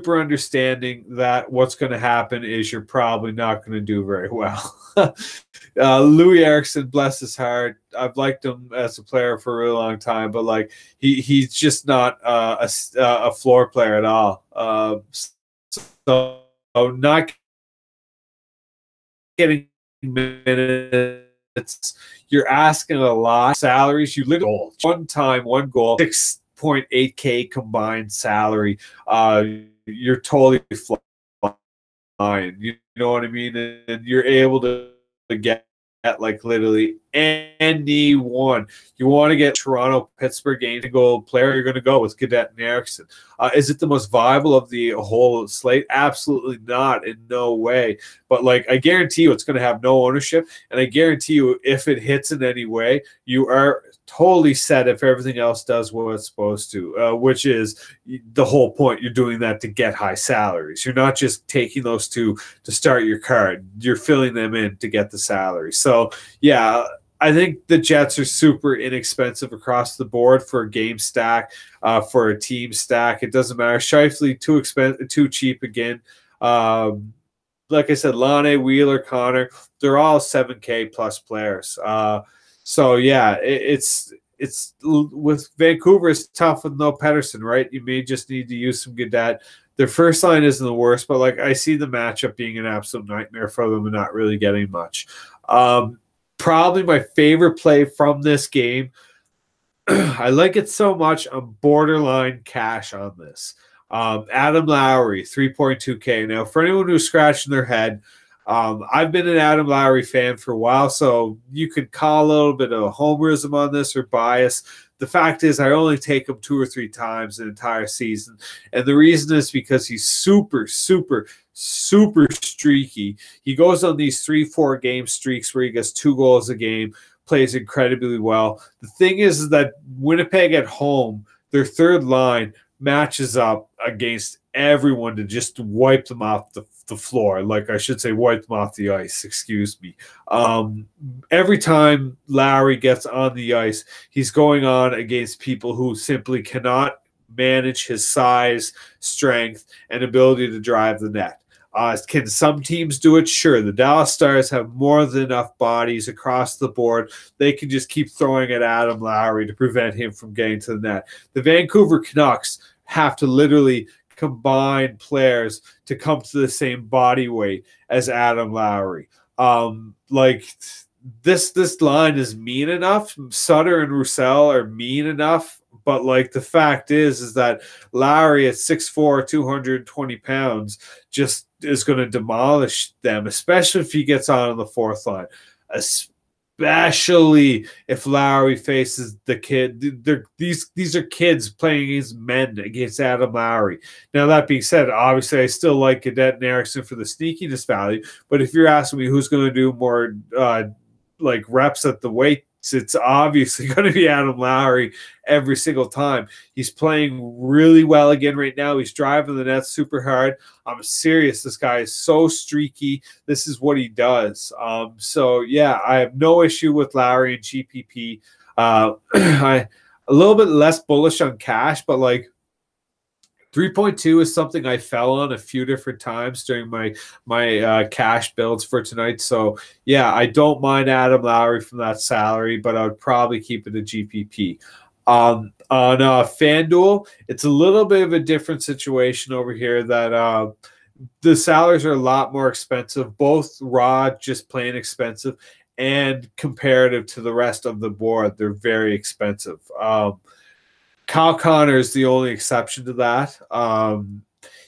understanding that what's going to happen is you're probably not going to do very well. Louis Eriksson, bless his heart. I've liked him as a player for a really long time, but like he's just not a floor player at all. So not getting minutes. You're asking a lot. Salaries, you literally one time, one goal, 6.8K combined salary. You're totally flying. You know what I mean? And you're able to get like literally anyone. You want to get Toronto, Pittsburgh game to go player, you're going to go with Gaudette and Eriksson. Is it the most viable of the whole slate? Absolutely not, in no way. But like, I guarantee you it's going to have no ownership, and I guarantee you if it hits in any way, you are totally set if everything else does what it's supposed to, which is the whole point. You're doing that to get high salaries. You're not just taking those two to start your card. You're filling them in to get the salary. So yeah, I think the Jets are super inexpensive across the board for a game stack, for a team stack. It doesn't matter. Scheifele, too expensive, too cheap again. Like I said, Lane, Wheeler, Connor, they're all 7K plus players. So yeah, it's it's with Vancouver, it's tough with no Pedersen, right? You may just need to use some Gaudette. Their first line isn't the worst, but like I see the matchup being an absolute nightmare for them and not really getting much. Probably my favorite play from this game. I like it so much. I'm borderline cash on this. Adam Lowry, 3.2K. Now, for anyone who's scratching their head, I've been an Adam Lowry fan for a while, so you could call a little bit of homerism on this or bias. The fact is, I only take him 2 or 3 times an entire season, and the reason is because he's super, super, super streaky. He goes on these 3-4 game streaks where he gets 2 goals a game, plays incredibly well. The thing is that Winnipeg at home, their third line matches up against everyone to just wipe them off the floor. Like I should say, wipe them off the ice, excuse me. Every time Lowry gets on the ice, he's going on against people who simply cannot manage his size, strength, and ability to drive the net. Can some teams do it? Sure. The Dallas Stars have more than enough bodies across the board. They can just keep throwing at Adam Lowry to prevent him from getting to the net. The Vancouver Canucks have to literally combine players to come to the same body weight as Adam Lowry. Like this line is mean enough. Sutter and Roussel are mean enough. But like the fact is that Lowry at 6'4", 220 pounds just is going to demolish them, especially if he gets on the fourth line. Especially if Lowry faces the kid. These are kids playing against men against Adam Lowry. Now, that being said, obviously I still like Gaudette and Erickson for the sneakiness value. But if you're asking me who's going to do more like reps at the weight, it's obviously going to be Adam Lowry every single time. He's playing really well again right now. He's driving the net super hard. I'm serious. This guy is so streaky. This is what he does. So, yeah, I have no issue with Lowry and GPP. I'm a little bit less bullish on cash, but like 3.2 is something I fell on a few different times during my cash builds for tonight. So, yeah, I don't mind Adam Lowry from that salary, but I would probably keep it a GPP. On FanDuel, it's a little bit of a different situation over here that the salaries are a lot more expensive, both raw, just plain expensive, and comparative to the rest of the board, they're very expensive. Kyle Connor is the only exception to that.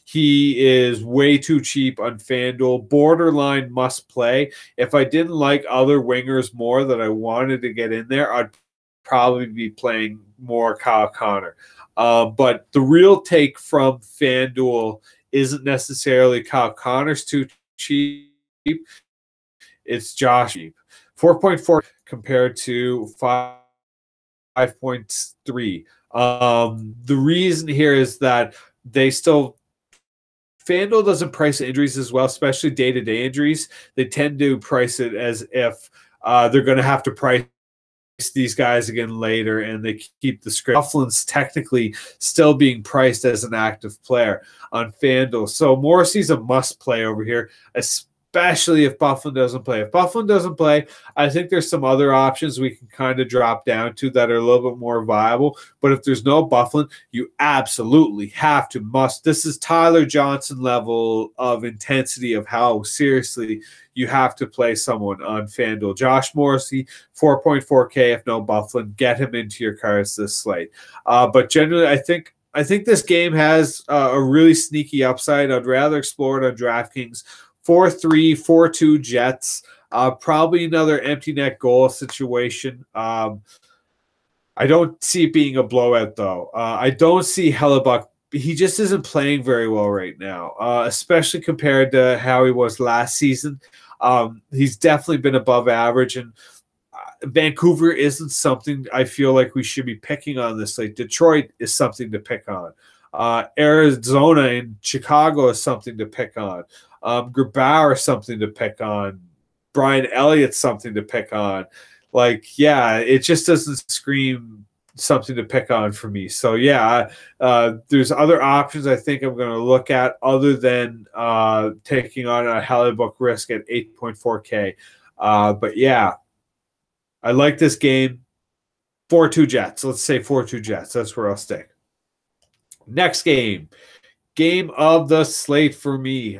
He is way too cheap on FanDuel. Borderline must play. If I didn't like other wingers more that I wanted to get in there, I'd probably be playing more Kyle Connor. But the real take from FanDuel isn't necessarily Kyle Connor's too cheap. It's Josh cheap. 4.4 compared to 5.3. The reason here is that FanDuel doesn't price injuries as well, especially day-to-day injuries. They tend to price it as if they're going to have to price these guys again later, and they keep the script. Coughlin's technically still being priced as an active player on FanDuel. So Morrissey's a must-play over here, especially if Byfuglien doesn't play. If Byfuglien doesn't play, I think there's some other options we can kind of drop down to that are a little bit more viable. But if there's no Byfuglien, you absolutely have to must. This is Tyler Johnson level of intensity of how seriously you have to play someone on FanDuel. Josh Morrissey, 4.4K if no Byfuglien. Get him into your cards this slate. But generally, I think this game has a really sneaky upside. I'd rather explore it on DraftKings. 4-3, 4-2 Jets. Probably another empty net goal situation. I don't see it being a blowout, though. I don't see Hellebuck. He just isn't playing very well right now, especially compared to how he was last season. He's definitely been above average, and Vancouver isn't something I feel like we should be picking on this. Like Detroit is something to pick on. Arizona and Chicago is something to pick on. Grabauer is something to pick on. Brian Elliott's something to pick on. Like, yeah, it just doesn't scream something to pick on for me. So, yeah, there's other options I think I'm going to look at other than taking on a Hellebuck risk at 8.4K. But, yeah, I like this game. 4-2 Jets. Let's say 4-2 Jets. That's where I'll stick. Next game. Game of the slate for me.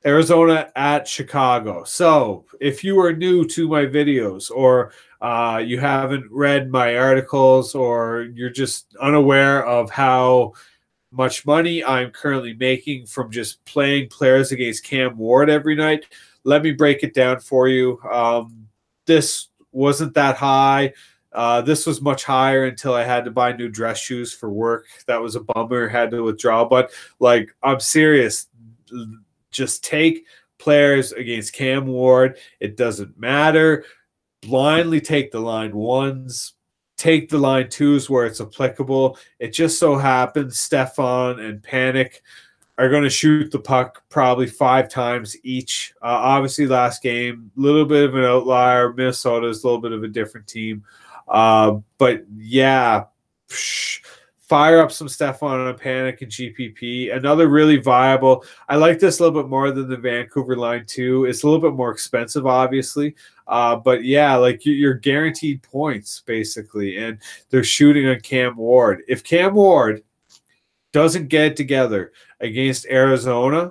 Arizona at Chicago. So if you are new to my videos, or you haven't read my articles, or you're just unaware of how much money I'm currently making from just playing players against Cam Ward every night, let me break it down for you. This wasn't that high. This was much higher until I had to buy new dress shoes for work. That was a bummer. Had to withdraw. But, like, I'm serious. Just take players against Cam Ward. It doesn't matter. Blindly take the line ones. Take the line twos where it's applicable. It just so happens Stefan and Panic are going to shoot the puck probably 5 times each. Obviously, last game, a little bit of an outlier. Minnesota is a little bit of a different team. But, yeah, fire up some Stefan and Panic and GPP. Another really viable. I like this a little bit more than the Vancouver line too. It's a little bit more expensive, obviously. But yeah, like you're guaranteed points basically, and they're shooting on Cam Ward. If Cam Ward doesn't get it together against Arizona,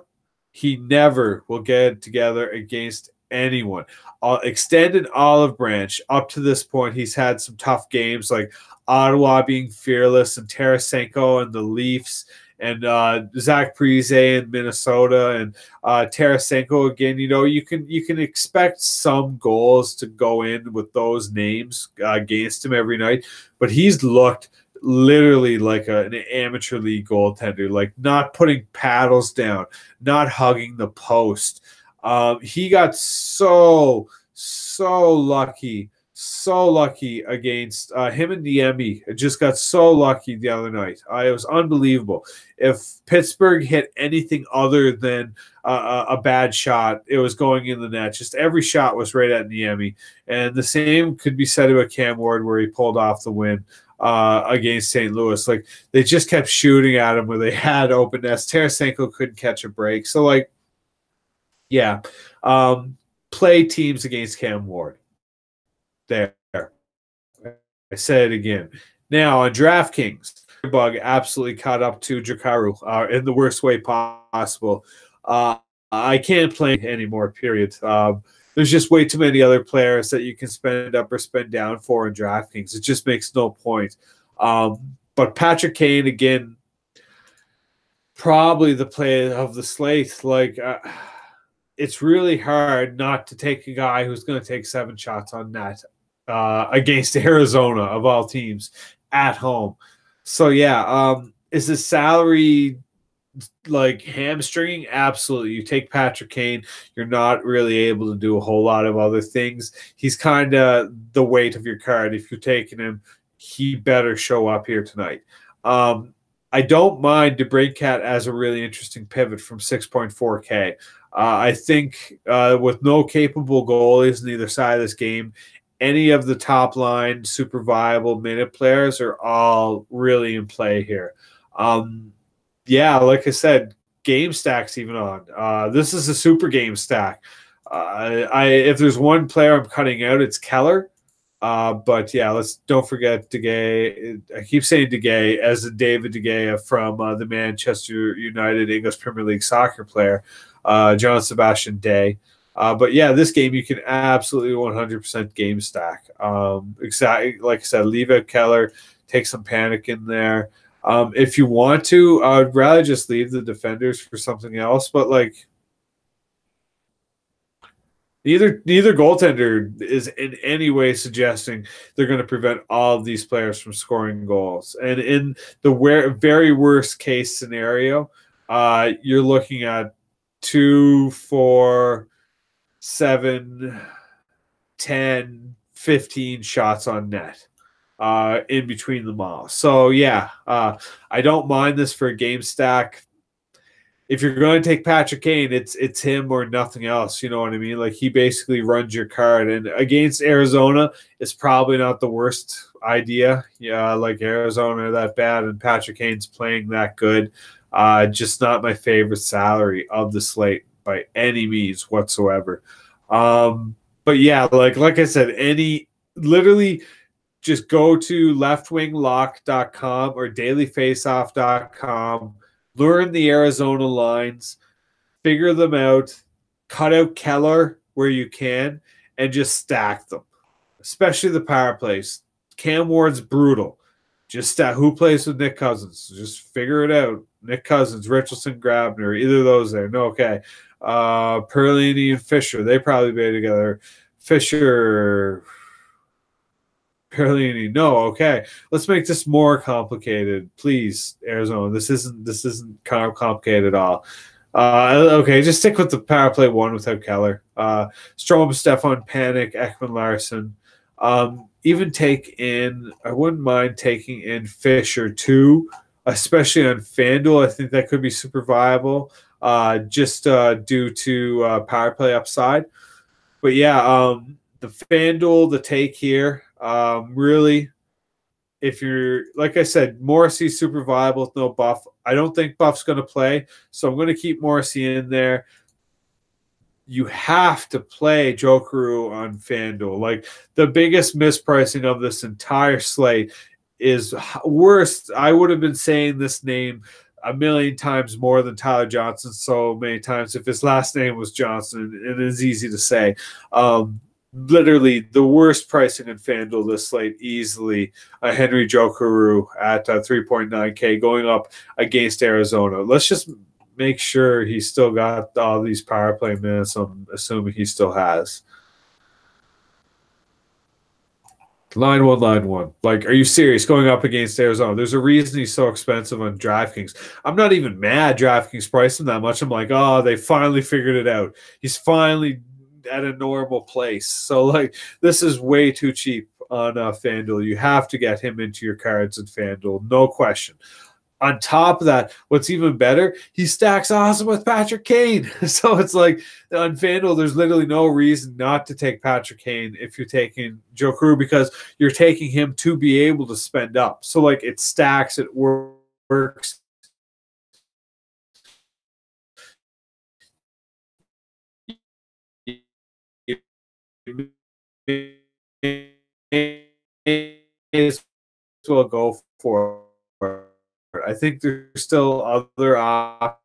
he never will get it together against anyone. Extended olive branch up to this point, he's had some tough games like Ottawa being fearless, and Tarasenko and the Leafs, and Zach Parise in Minnesota, and Tarasenko again. You know, you can expect some goals to go in with those names against him every night, but he's looked literally like an amateur league goaltender, like not putting paddles down, not hugging the post. He got so lucky against him and Niemi. Just got so lucky the other night. It was unbelievable. If Pittsburgh hit anything other than a bad shot, it was going in the net. Just every shot was right at Niemi. And the same could be said about Cam Ward, where he pulled off the win against St. Louis. Like, they just kept shooting at him where they had open nets. Tarasenko couldn't catch a break. So, like, yeah, play teams against Cam Ward. There. I said it again. Now, on DraftKings, bug absolutely caught up to Jakaru in the worst way possible. I can't play anymore, period. There's just way too many other players that you can spend up or spend down for in DraftKings. It just makes no point. But Patrick Kane, again, probably the play of the slate. Like, it's really hard not to take a guy who's going to take 7 shots on net against Arizona, of all teams, at home. So, yeah, is his salary like hamstringing? Absolutely. You take Patrick Kane, you're not really able to do a whole lot of other things. He's kind of the weight of your card. If you're taking him, he better show up here tonight. I don't mind DeBrincat as a really interesting pivot from 6.4K. I think with no capable goalies on either side of this game, any of the top line super viable minute players are all really in play here. Yeah, like I said, game stacks even on. This is a super game stack. If there's one player I'm cutting out, it's Keller. But yeah, don't forget De Gea. I keep saying De Gea as a David De Gea from the Manchester United English Premier League soccer player, John Sebastian Day. But yeah, this game you can absolutely 100% game stack. Exactly, like I said, leave out Keller, take some Panic in there. If you want to, I'd rather just leave the defenders for something else. But like, neither goaltender is in any way suggesting they're going to prevent all of these players from scoring goals. And in the very worst case scenario, you're looking at 2, 4, 7, 10, 15 shots on net in between them all. So yeah, I don't mind this for a game stack. If you're going to take Patrick Kane, it's him or nothing else. You know what I mean? Like, he basically runs your card. And against Arizona, it's probably not the worst idea. Yeah, like, Arizona are that bad, and Patrick Kane's playing that good. Just not my favorite salary of the slate by any means whatsoever. But yeah, like I said, literally just go to leftwinglock.com or dailyfaceoff.com, learn the Arizona lines, figure them out, cut out Keller where you can, and just stack them, especially the power plays. Cam Ward's brutal. Just who plays with Nick Cousins? Just figure it out. Nick Cousins, Richardson, Grabner, either of those there. No, okay. Perlini and Fisher, they probably play together. Fisher, Perlini, no, okay. Let's make this more complicated, please, Arizona. This isn't kind of complicated at all. Okay, just stick with the power play one without Keller. Strome, Stefan, Panic, Ekman Larson. Even I wouldn't mind taking in Fisher too, especially on FanDuel. I think that could be super viable, just due to power play upside. But yeah, the FanDuel, the take here, really, if you're, like I said, Morrissey's super viable with no Buff. I don't think Buff's going to play, so I'm going to keep Morrissey in there. You have to play Jokeru on FanDuel. Like, the biggest mispricing of this entire slate is worse. I would have been saying this name a million times more than Tyler Johnson so many times if his last name was Johnson, and it's easy to say. Literally the worst pricing in FanDuel this slate, easily Henry Jokeru at 3.9K going up against Arizona. Let's just make sure he's still got all these power play minutes. I'm assuming he still has. Line one. Like, are you serious? Going up against Arizona. There's a reason he's so expensive on DraftKings. I'm not even mad DraftKings priced him that much. I'm like, oh, they finally figured it out. He's finally at a normal place. So, like, this is way too cheap on FanDuel. You have to get him into your cards at FanDuel. No question. On top of that, what's even better, he stacks awesome with Patrick Kane. So it's like on FanDuel, there's literally no reason not to take Patrick Kane if you're taking Jokeru, because you're taking him to be able to spend up. So, like, it stacks, it works. Will go for it. I think there's still other options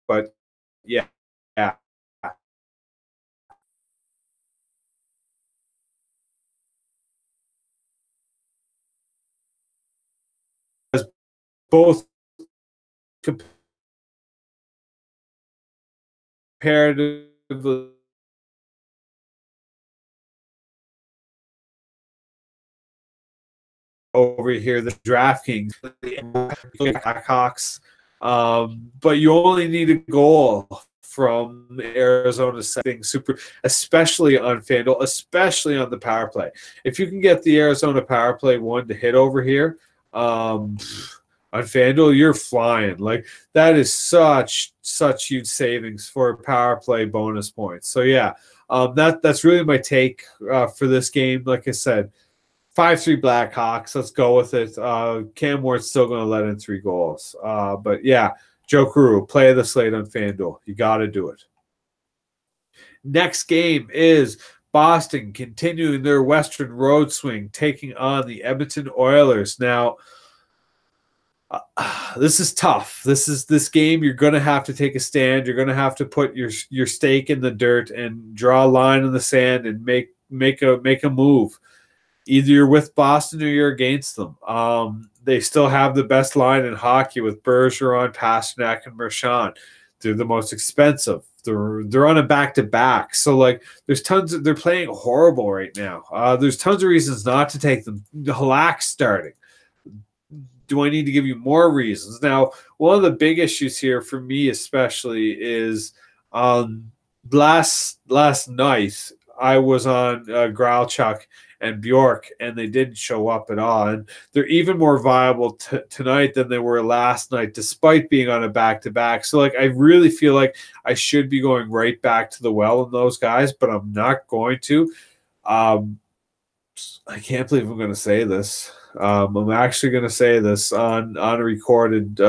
but yeah. Both comparatively over here, the DraftKings, Blackhawks, but you only need a goal from Arizona setting super, especially on FanDuel, especially on the power play. If you can get the Arizona power play one to hit over here, on FanDuel, you're flying. Like, that is such huge savings for power play bonus points. So yeah, that's really my take for this game. Like I said, 5-3 Blackhawks. Let's go with it. Cam Ward's still going to let in 3 goals. But yeah, Jokeru, play of the slate on FanDuel. You got to do it. Next game is Boston continuing their Western road swing, taking on the Edmonton Oilers. Now, this is tough. This game, you're going to have to take a stand. You're going to have to put your stake in the dirt and draw a line in the sand and make a move. Either you're with Boston or you're against them. They still have the best line in hockey with Bergeron, Pastrnak, and Marchand. They're the most expensive. They're on a back-to-back. So, like, they're playing horrible right now. There's tons of reasons not to take them. Halak's starting. Do I need to give you more reasons? Now, one of the big issues here for me especially is last night I was on Gralchuk and Bjork, and they didn't show up at all. And they're even more viable tonight than they were last night, despite being on a back-to-back. So, like, I really feel like I should be going right back to the well in those guys, but I'm not going to. I can't believe I'm going to say this. I'm actually going to say this on a recorded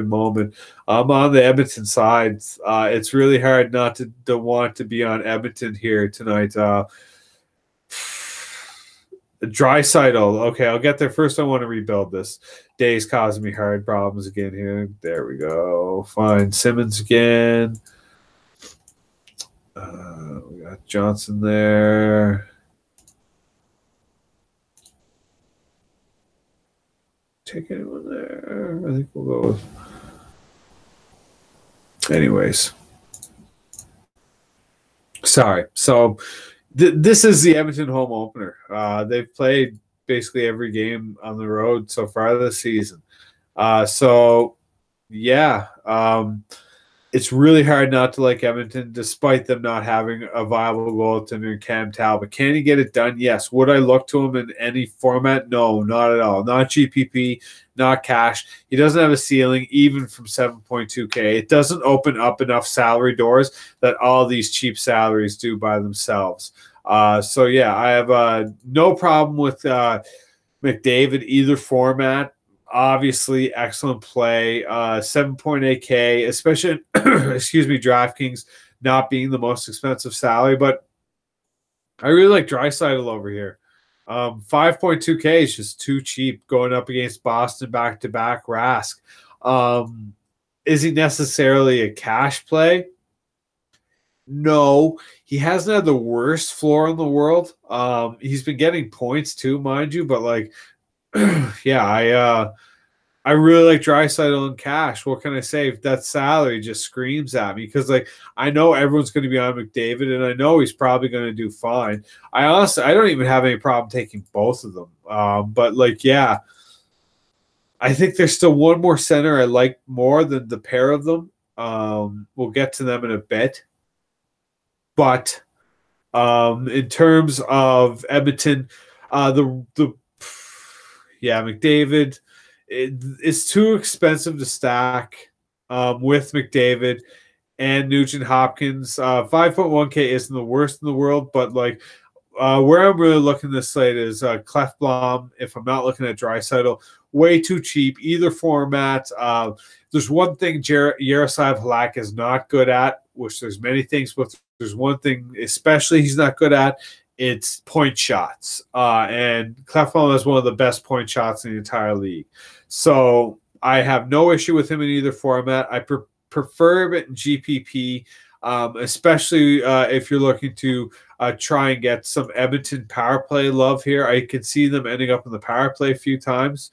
moment. I'm on the Edmonton side. It's really hard not to want to be on Edmonton here tonight. Draisaitl. Okay, I'll get there first. I want to rebuild this. Day's causing me hard problems again here. There we go. Fine. Simmons again. We got Johnson there. Take anyone there. I think we'll go with. Anyways. Sorry. So this is the Edmonton home opener. They've played basically every game on the road so far this season. So, yeah. It's really hard not to like Edmonton, despite them not having a viable goaltender in Cam Talbot. Can he get it done? Yes. Would I look to him in any format? No, not at all. Not GPP, not cash. He doesn't have a ceiling, even from 7.2K. It doesn't open up enough salary doors that all these cheap salaries do by themselves. So, yeah, I have no problem with McDavid, either format. Obviously, excellent play. 7.8K, especially, excuse me, DraftKings not being the most expensive salary, but I really like Draisaitl over here. 5.2K is just too cheap going up against Boston back-to-back. Rask. Is he necessarily a cash play? No, he hasn't had the worst floor in the world. He's been getting points too, mind you, but like, yeah, I really like Draisaitl in cash. What can I say? That salary just screams at me because, like, I know everyone's going to be on McDavid, and I know he's probably going to do fine. I don't even have any problem taking both of them. But like, yeah, I think there's still one more center I like more than the pair of them. We'll get to them in a bit, but in terms of Edmonton, McDavid. It's too expensive to stack with McDavid and Nugent Hopkins. 5.1K isn't the worst in the world, but like where I'm really looking this slate is Clefbaum. If I'm not looking at Draisaitl, way too cheap. Either format. There's one thing Yaroslav Halak is not good at, which there's many things, but there's one thing especially he's not good at. It's point shots. And Clefbaum is one of the best point shots in the entire league. So I have no issue with him in either format. I prefer it in GPP, especially if you're looking to try and get some Edmonton power play love here. I can see them ending up in the power play a few times.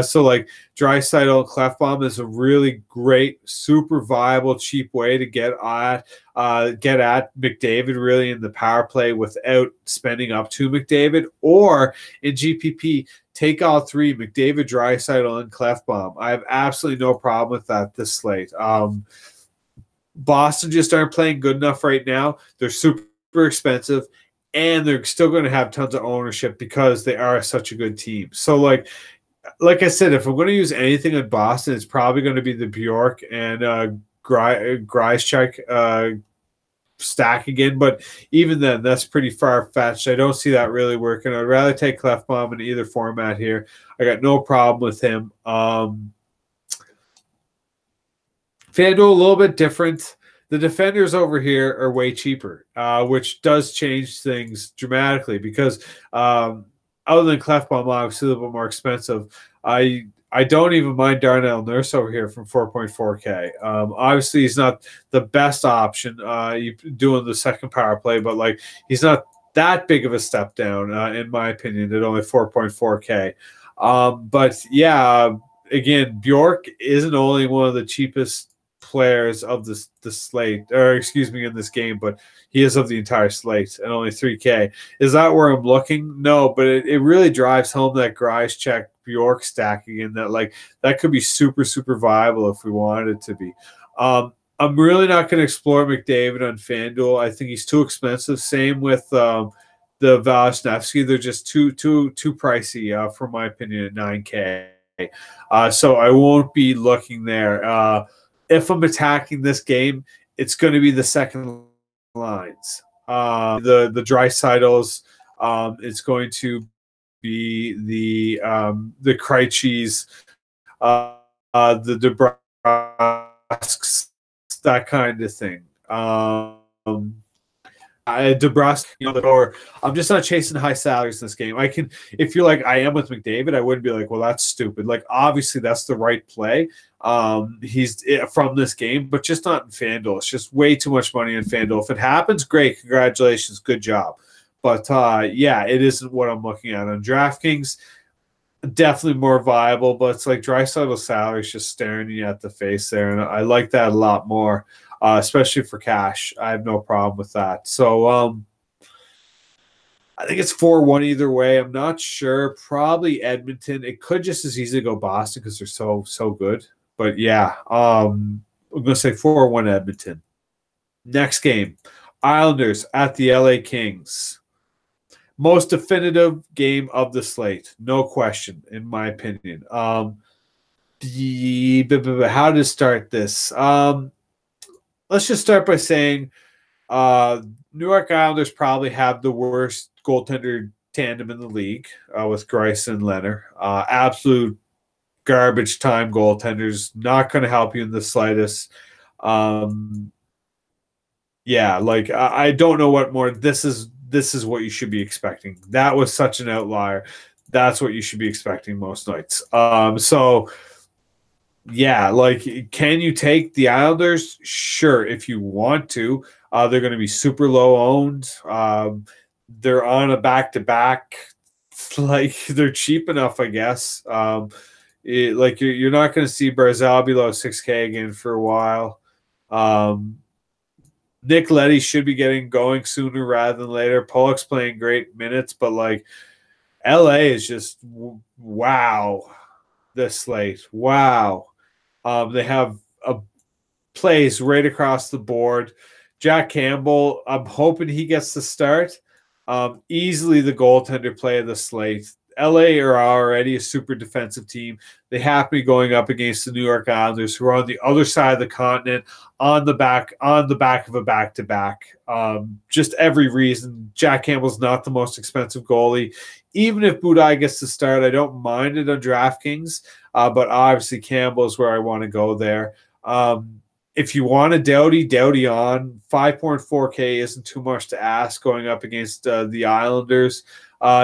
So like Draisaitl and Clefbaum is a really great, super viable, cheap way to get at McDavid really in the power play without spending up to McDavid. Or in GPP, take all three, McDavid, Draisaitl, and Clefbaum. I have absolutely no problem with that this slate. Boston just aren't playing good enough right now. They're super expensive, and they're still going to have tons of ownership because they are such a good team. So like I said, if I'm going to use anything in Boston, it's probably going to be the Bjork and Greischek stack again. But even then, that's pretty far-fetched. I don't see that really working. I'd rather take Clefbaum in either format here. I got no problem with him. FanDuel, a little bit different. The defenders over here are way cheaper, which does change things dramatically because other than Clefbaum, obviously a little bit more expensive. I don't even mind Darnell Nurse over here from 4.4K. Obviously, he's not the best option doing the second power play, but like he's not that big of a step down, in my opinion, at only 4.4K. But yeah, again, Bjork isn't only one of the cheapest players of the slate, or excuse me, in this game, but he is of the entire slate and only 3K. Is that where I'm looking? No, but it really drives home that Greischek Bjork stack again. That like that could be super viable if we wanted it to be. I'm really not going to explore McDavid on FanDuel. I think he's too expensive. Same with the Vasilevsky. They're just too pricey for my opinion at 9K. So I won't be looking there. If I'm attacking this game, it's going to be the second lines. The Draisaitl's, It's going to be the Krejcis, the DeBrusks, that kind of thing. DeBrusque, or I'm just not chasing high salaries in this game. I can, if you're like I am with McDavid, I wouldn't be like, well, that's stupid. Like, obviously, that's the right play. He's from this game, but just not in FanDuel. It's just way too much money in FanDuel. If it happens, great, congratulations, good job. But yeah, it isn't what I'm looking at on DraftKings. Definitely more viable, but it's like Draisaitl's salary is just staring you at the face there, and I like that a lot more. Especially for cash. I have no problem with that. So I think it's 4-1 either way. I'm not sure. Probably Edmonton. It could just as easily go Boston because they're so good. But yeah, I'm going to say 4-1 Edmonton. Next game, Islanders at the LA Kings. Most definitive game of the slate. No question, in my opinion. How to start this? Let's just start by saying New York Islanders probably have the worst goaltender tandem in the league with Greiss and Leonard. Absolute garbage time goaltenders. Not going to help you in the slightest. Yeah, like I don't know what more. This is what you should be expecting. That was such an outlier. That's what you should be expecting most nights. So yeah, like, can you take the Islanders? Sure, if you want to. They're going to be super low owned. They're on a back-to-back. Like, they're cheap enough, I guess. Like, you're not going to see Barzal below 6K again for a while. Nick Leddy should be getting going sooner rather than later. Pollock's playing great minutes, but, like, LA is just, wow, this slate. Wow. They have plays right across the board. Jack Campbell, I'm hoping he gets the start. Easily the goaltender play of the slate. LA are already a super defensive team. They have to be going up against the New York Islanders, who are on the other side of the continent, on the back of a back-to-back. Just every reason. Jack Campbell's not the most expensive goalie. Even if Budaj gets to start, I don't mind it on DraftKings, but obviously Campbell is where I want to go there. If you want a Doughty on. 5.4K isn't too much to ask going up against the Islanders.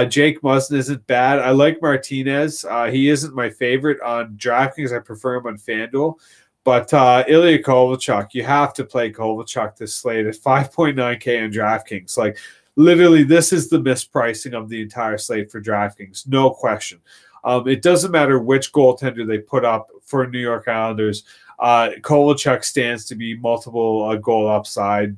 Jake Muzzin isn't bad. I like Martinez. He isn't my favorite on DraftKings. I prefer him on FanDuel. But Ilya Kovalchuk, you have to play Kovalchuk this slate at 5.9K on DraftKings. Like, literally, this is the mispricing of the entire slate for DraftKings. No question. It doesn't matter which goaltender they put up for New York Islanders. Kovalchuk stands to be multiple goal upside.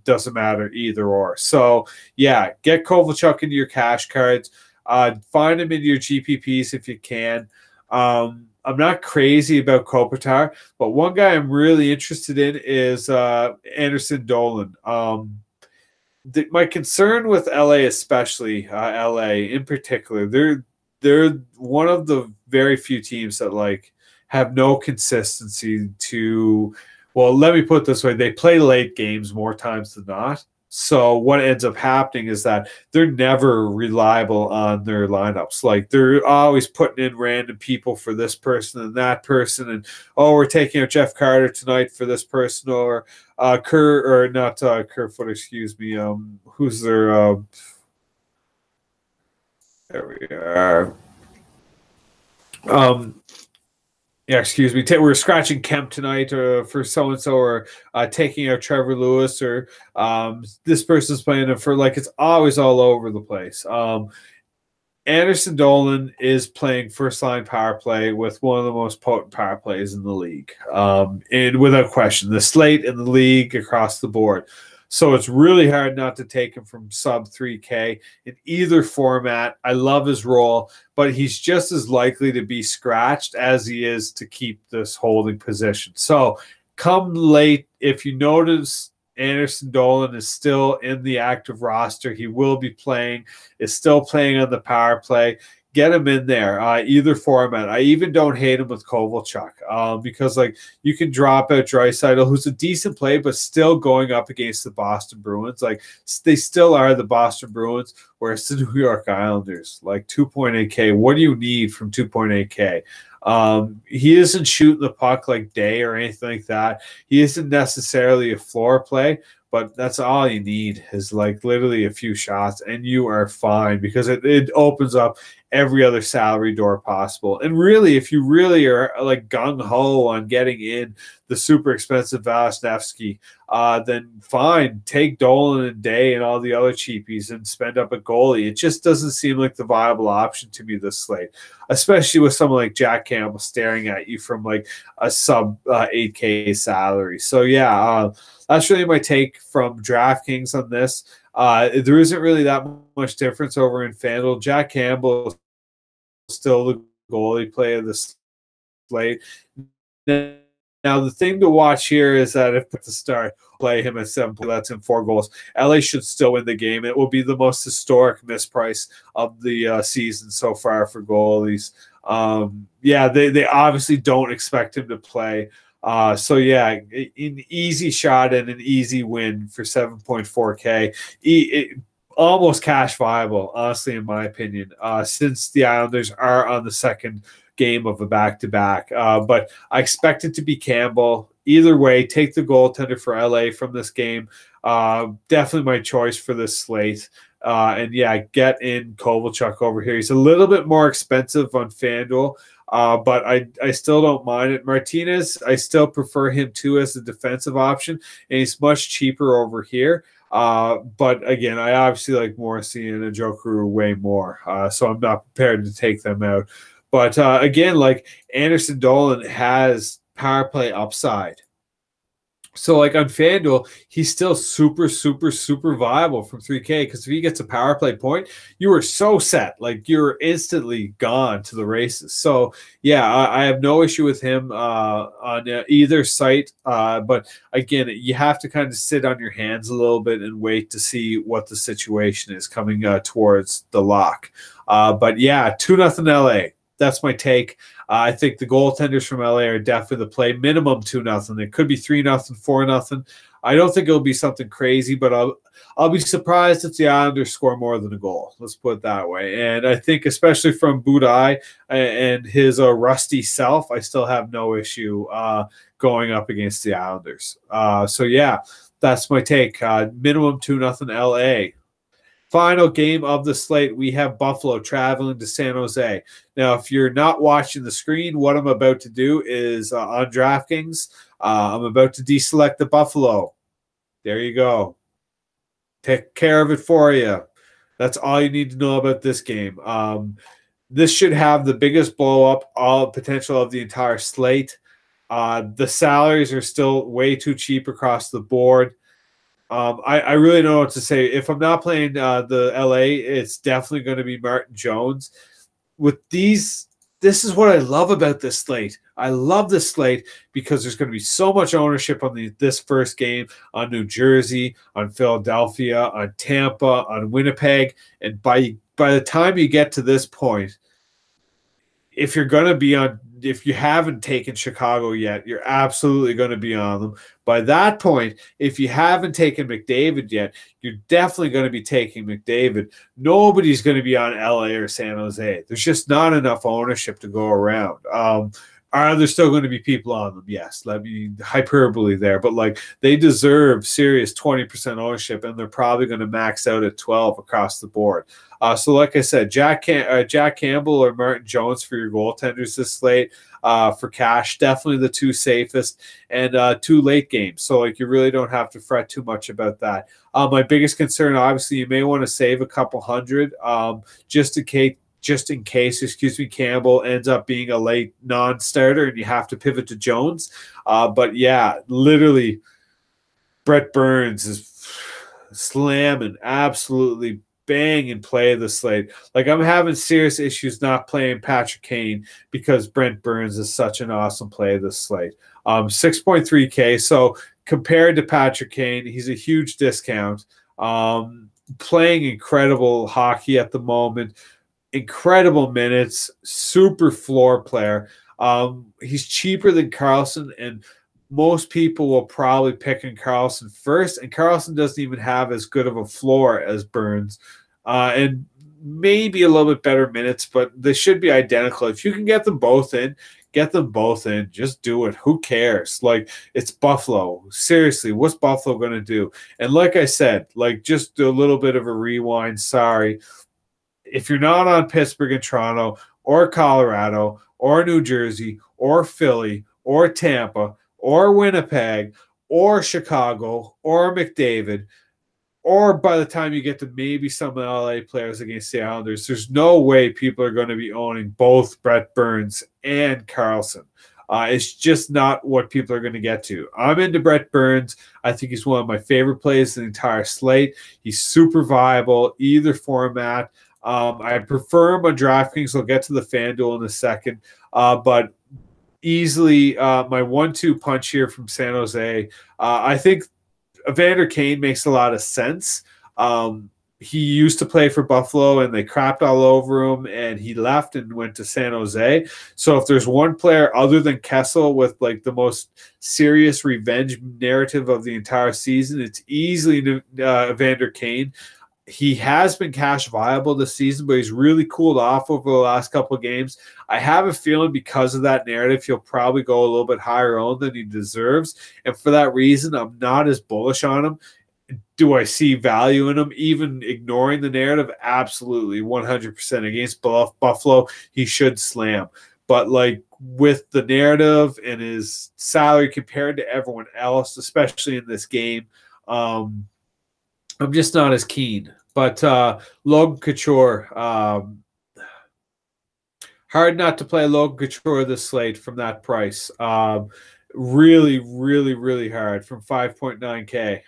Doesn't matter either or. So, yeah, get Kovalchuk into your cash cards. Find him into your GPPs if you can. I'm not crazy about Kopitar, but one guy I'm really interested in is Anderson Dolan. My concern with LA, especially LA in particular, they're one of the very few teams that like have no consistency to. Well, let me put it this way: they play late games more times than not. So what ends up happening is that they're never reliable on their lineups. Like, they're always putting in random people for this person and that person, and we're taking out Jeff Carter tonight for this person, or Kerr Footer, excuse me. Who's their? There we are. Yeah, excuse me. We're scratching Kemp tonight for so-and-so, or taking out Trevor Lewis, or this person's playing it for, like, it's always all over the place. Anderson Dolan is playing first-line power play with one of the most potent power plays in the league. And without question, the slate in the league across the board. So it's really hard not to take him from sub 3K in either format. I love his role, but he's just as likely to be scratched as he is to keep this holding position. So come late, if you notice Anderson Dolan is still in the active roster, he will be playing, is still playing on the power play. get him in there, either format. I even don't hate him with Kovalchuk, because like you can drop out Draisaitl, who's a decent play, but still going up against the Boston Bruins. Like they still are the Boston Bruins, whereas the New York Islanders, like 2.8K. What do you need from 2.8K? He isn't shooting the puck like Day or anything like that. He isn't necessarily a floor play, but that's all you need is like literally a few shots and you are fine, because it opens up every other salary door possible. And really, if you really are like gung-ho on getting in the super expensive Vasilevsky, then fine, take Dolan and Day and all the other cheapies and spend up a goalie. It just doesn't seem like the viable option to me this slate, especially with someone like Jack Campbell staring at you from like a sub 8K salary. So yeah, that's really my take from DraftKings on this. There isn't really that much difference over in FanDuel. Jack Campbell is still the goalie play of the slate. Now, the thing to watch here is that if at the start play him at 7, that's in 4 goals, LA should still win the game. It will be the most historic misprice of the season so far for goalies. Yeah, they obviously don't expect him to play. So yeah, an easy shot and an easy win for 7.4K. Almost cash viable, honestly, in my opinion, since the Islanders are on the second game of a back-to-back. But I expect it to be Campbell. Either way, take the goaltender for LA from this game. Definitely my choice for this slate. And yeah, get in Kovalchuk over here. He's a little bit more expensive on FanDuel, but I still don't mind it. Martinez, I still prefer him too as a defensive option, and he's much cheaper over here. But again, I obviously like Morrissey and Njoku way more, so I'm not prepared to take them out. But again, like Anderson Dolan has power play upside. So like on FanDuel, he's still super, super, super viable from 3K, because if he gets a power play point, you are so set. Like you're instantly gone to the races. So yeah, I have no issue with him on either site. But again, you have to kind of sit on your hands a little bit and wait to see what the situation is coming towards the lock. But yeah, 2-0 LA. That's my take. I think the goaltenders from LA are definitely the play. Minimum 2-0. It could be 3-0, 4-0. I don't think it'll be something crazy, but I'll be surprised if the Islanders score more than a goal. Let's put it that way. And I think especially from Budaj and his rusty self, I still have no issue going up against the Islanders. So yeah, that's my take. Minimum 2-0 LA. Final game of the slate, we have Buffalo traveling to San Jose. Now, if you're not watching the screen, what I'm about to do is on DraftKings, I'm about to deselect the Buffalo. There you go. Take care of it for you. That's all you need to know about this game. This should have the biggest blow-up all potential of the entire slate. The salaries are still way too cheap across the board. I really don't know what to say. If I'm not playing the LA, it's definitely going to be Martin Jones. With these, this is what I love about this slate. I love this slate because there's going to be so much ownership on this first game on New Jersey, on Philadelphia, on Tampa, on Winnipeg, and by the time you get to this point, if you're going to be on, if you haven't taken Chicago yet, you're absolutely going to be on them. By that point, if you haven't taken McDavid yet, you're definitely going to be taking McDavid. Nobody's going to be on LA or San Jose. There's just not enough ownership to go around. Are there still going to be people on them? Yes. Let me hyperbole there. But like they deserve serious 20% ownership, and they're probably going to max out at 12 across the board. So like I said, Jack Campbell or Martin Jones for your goaltenders this slate. For cash, definitely the two safest, and 2 late games. So like you really don't have to fret too much about that. My biggest concern, obviously, you may want to save a couple hundred just in case, Campbell ends up being a late non-starter and you have to pivot to Jones. But yeah, literally, Brett Burns is slamming, absolutely bang and play the slate. Like I'm having serious issues not playing Patrick Kane because Brent Burns is such an awesome play this slate. 6.3K. So compared to Patrick Kane, he's a huge discount. Playing incredible hockey at the moment. incredible minutes, super floor player. He's cheaper than Carlson, and most people will probably pick in Carlson first, and Carlson doesn't even have as good of a floor as Burns, and maybe a little bit better minutes, but they should be identical. If you can get them both in, get them both in. Just do it. Who cares? Like, it's Buffalo. Seriously, what's Buffalo going to do? And like I said, like, just do a little bit of a rewind. Sorry. If you're not on Pittsburgh and Toronto or Colorado or New Jersey or Philly or Tampa or Winnipeg or Chicago or McDavid, or by the time you get to maybe some LA players against the Islanders, there's no way people are going to be owning both Brett Burns and Carlson. It's just not what people are going to get to. I'm into Brett Burns. I think he's one of my favorite plays in the entire slate. He's super viable, either format. I prefer him on DraftKings. We'll get to the FanDuel in a second. But easily my 1-2 punch here from San Jose. I think Evander Kane makes a lot of sense. He used to play for Buffalo, and they crapped all over him, and he left and went to San Jose. So if there's one player other than Kessel with like the most serious revenge narrative of the entire season, it's easily Evander Kane. He has been cash viable this season, but he's really cooled off over the last couple of games. I have a feeling because of that narrative, he'll probably go a little bit higher owned than he deserves. And for that reason, I'm not as bullish on him. Do I see value in him, even ignoring the narrative? Absolutely, 100%. Against Buffalo, he should slam. But like with the narrative and his salary compared to everyone else, especially in this game, I'm just not as keen. But Logan Couture, hard not to play Logan Couture this slate from that price. Really, really, really hard from 5.9K.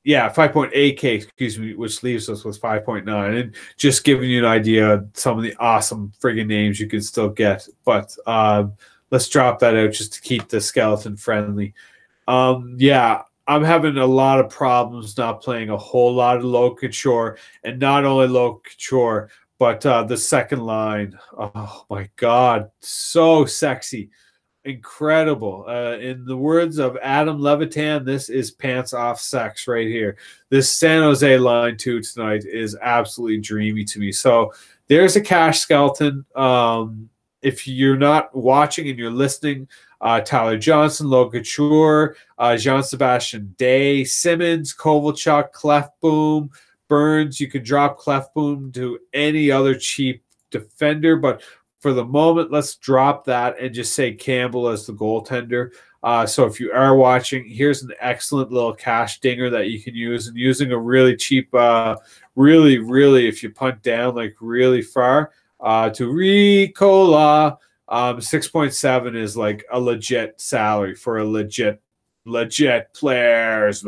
5.8K, excuse me, which leaves us with 5.9. And just giving you an idea of some of the awesome friggin' names you can still get. But let's drop that out just to keep the skeleton friendly. I'm having a lot of problems not playing a whole lot of Logan Couture, and not only Logan Couture, but the second line. Oh my God, so sexy, incredible. In the words of Adam Levitan, this is pants off sex right here. This San Jose line 2 tonight is absolutely dreamy to me. So there's a cash skeleton. If you're not watching and you're listening, Tyler Johnson, Logan Couture, Jean-Sebastien Day, Simmons, Kovalchuk, Clefboom, Burns. You can drop Clefboom to any other cheap defender, but for the moment, let's drop that and just say Campbell as the goaltender. So if you are watching, here's an excellent little cash dinger that you can use, and using a really cheap, really, if you punt down like really far, to Ricola. 6.7 is like a legit salary for a legit players.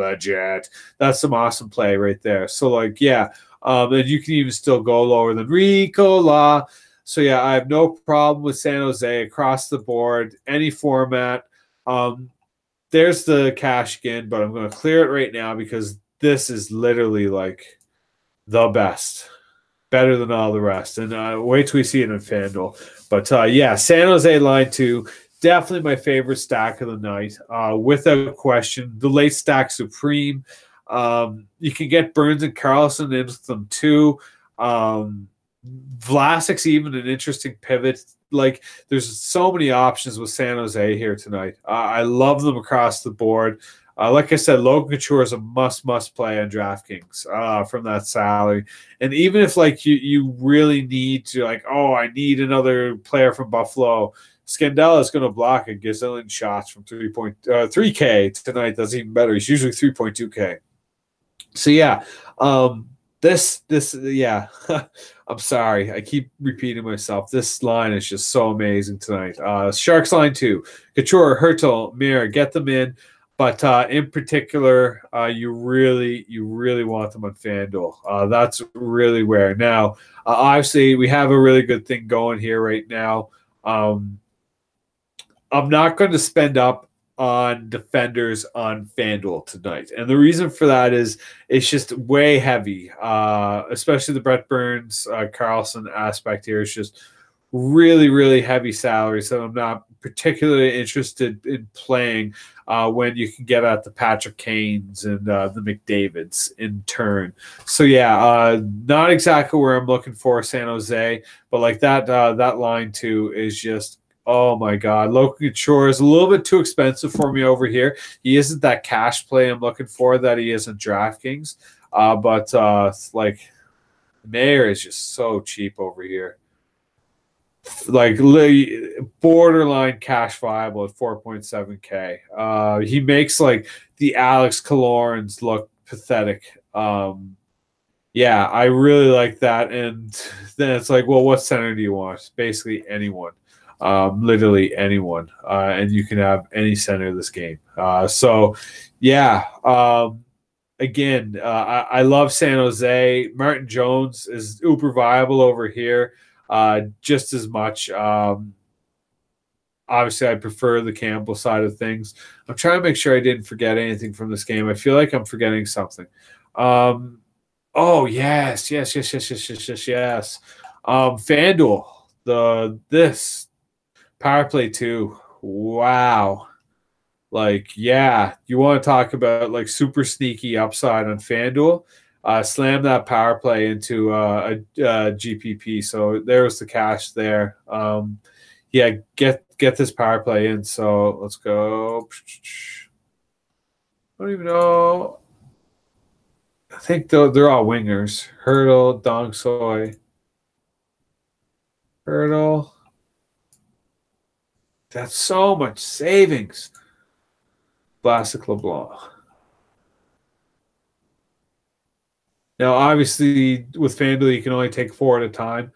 That's some awesome play right there. So like, and you can even still go lower than Ricola. So yeah, I have no problem with San Jose across the board, any format. There's the cash again, but I'm going to clear it right now because this is literally like the best. Better than all the rest. And wait till we see it in FanDuel. But San Jose line 2, definitely my favorite stack of the night. Without question, the late stack supreme. You can get Burns and Carlson into them too. Vlasic's even an interesting pivot. Like, there's so many options with San Jose here tonight. I love them across the board. Like I said, Logan Couture is a must play on DraftKings from that salary. And even if like you really need to, like, I need another player from Buffalo, Scandella is going to block a gazillion shots from 3K tonight. That's even better. He's usually 3.2K. So I'm sorry. I keep repeating myself. This line is just so amazing tonight. Sharks line 2, Couture, Hertel, Mir, get them in. But in particular, you really want them on FanDuel. That's really where. Now, obviously, we have a really good thing going here right now. I'm not going to spend up on defenders on FanDuel tonight. And the reason for that is it's just way heavy, especially the Brett Burns, Carlson aspect here is just really, really heavy salary. So I'm not particularly interested in playing when you can get at the Patrick Kanes and the McDavids in turn. So yeah, not exactly where I'm looking for San Jose, but like that line too is just, oh my God. Logan Couture is a little bit too expensive for me over here. He isn't that cash play I'm looking for that he is in DraftKings. But like Mayer is just so cheap over here. Like borderline cash viable at 4.7K. He makes like the Alex Killorns look pathetic. Yeah, I really like that. And then it's like, well, what center do you want? Basically anyone. Literally anyone. And you can have any center this game. So yeah. Again, I love San Jose. Martin Jones is uber viable over here. Just as much. Obviously, I prefer the Campbell side of things. I'm trying to make sure I didn't forget anything from this game. I feel like I'm forgetting something. Oh, yes. FanDuel, this power play 2. Wow. Like, yeah, you want to talk about like super sneaky upside on FanDuel. Slam that power play into a GPP. So there was the cash there. Yeah, get this power play in. So let's go. I don't even know. I think they're all wingers. Hurdle, Dong Soy. Hurdle. That's so much savings. Classic LeBlanc. Now, obviously, with FanDuel, you can only take 4 at a time.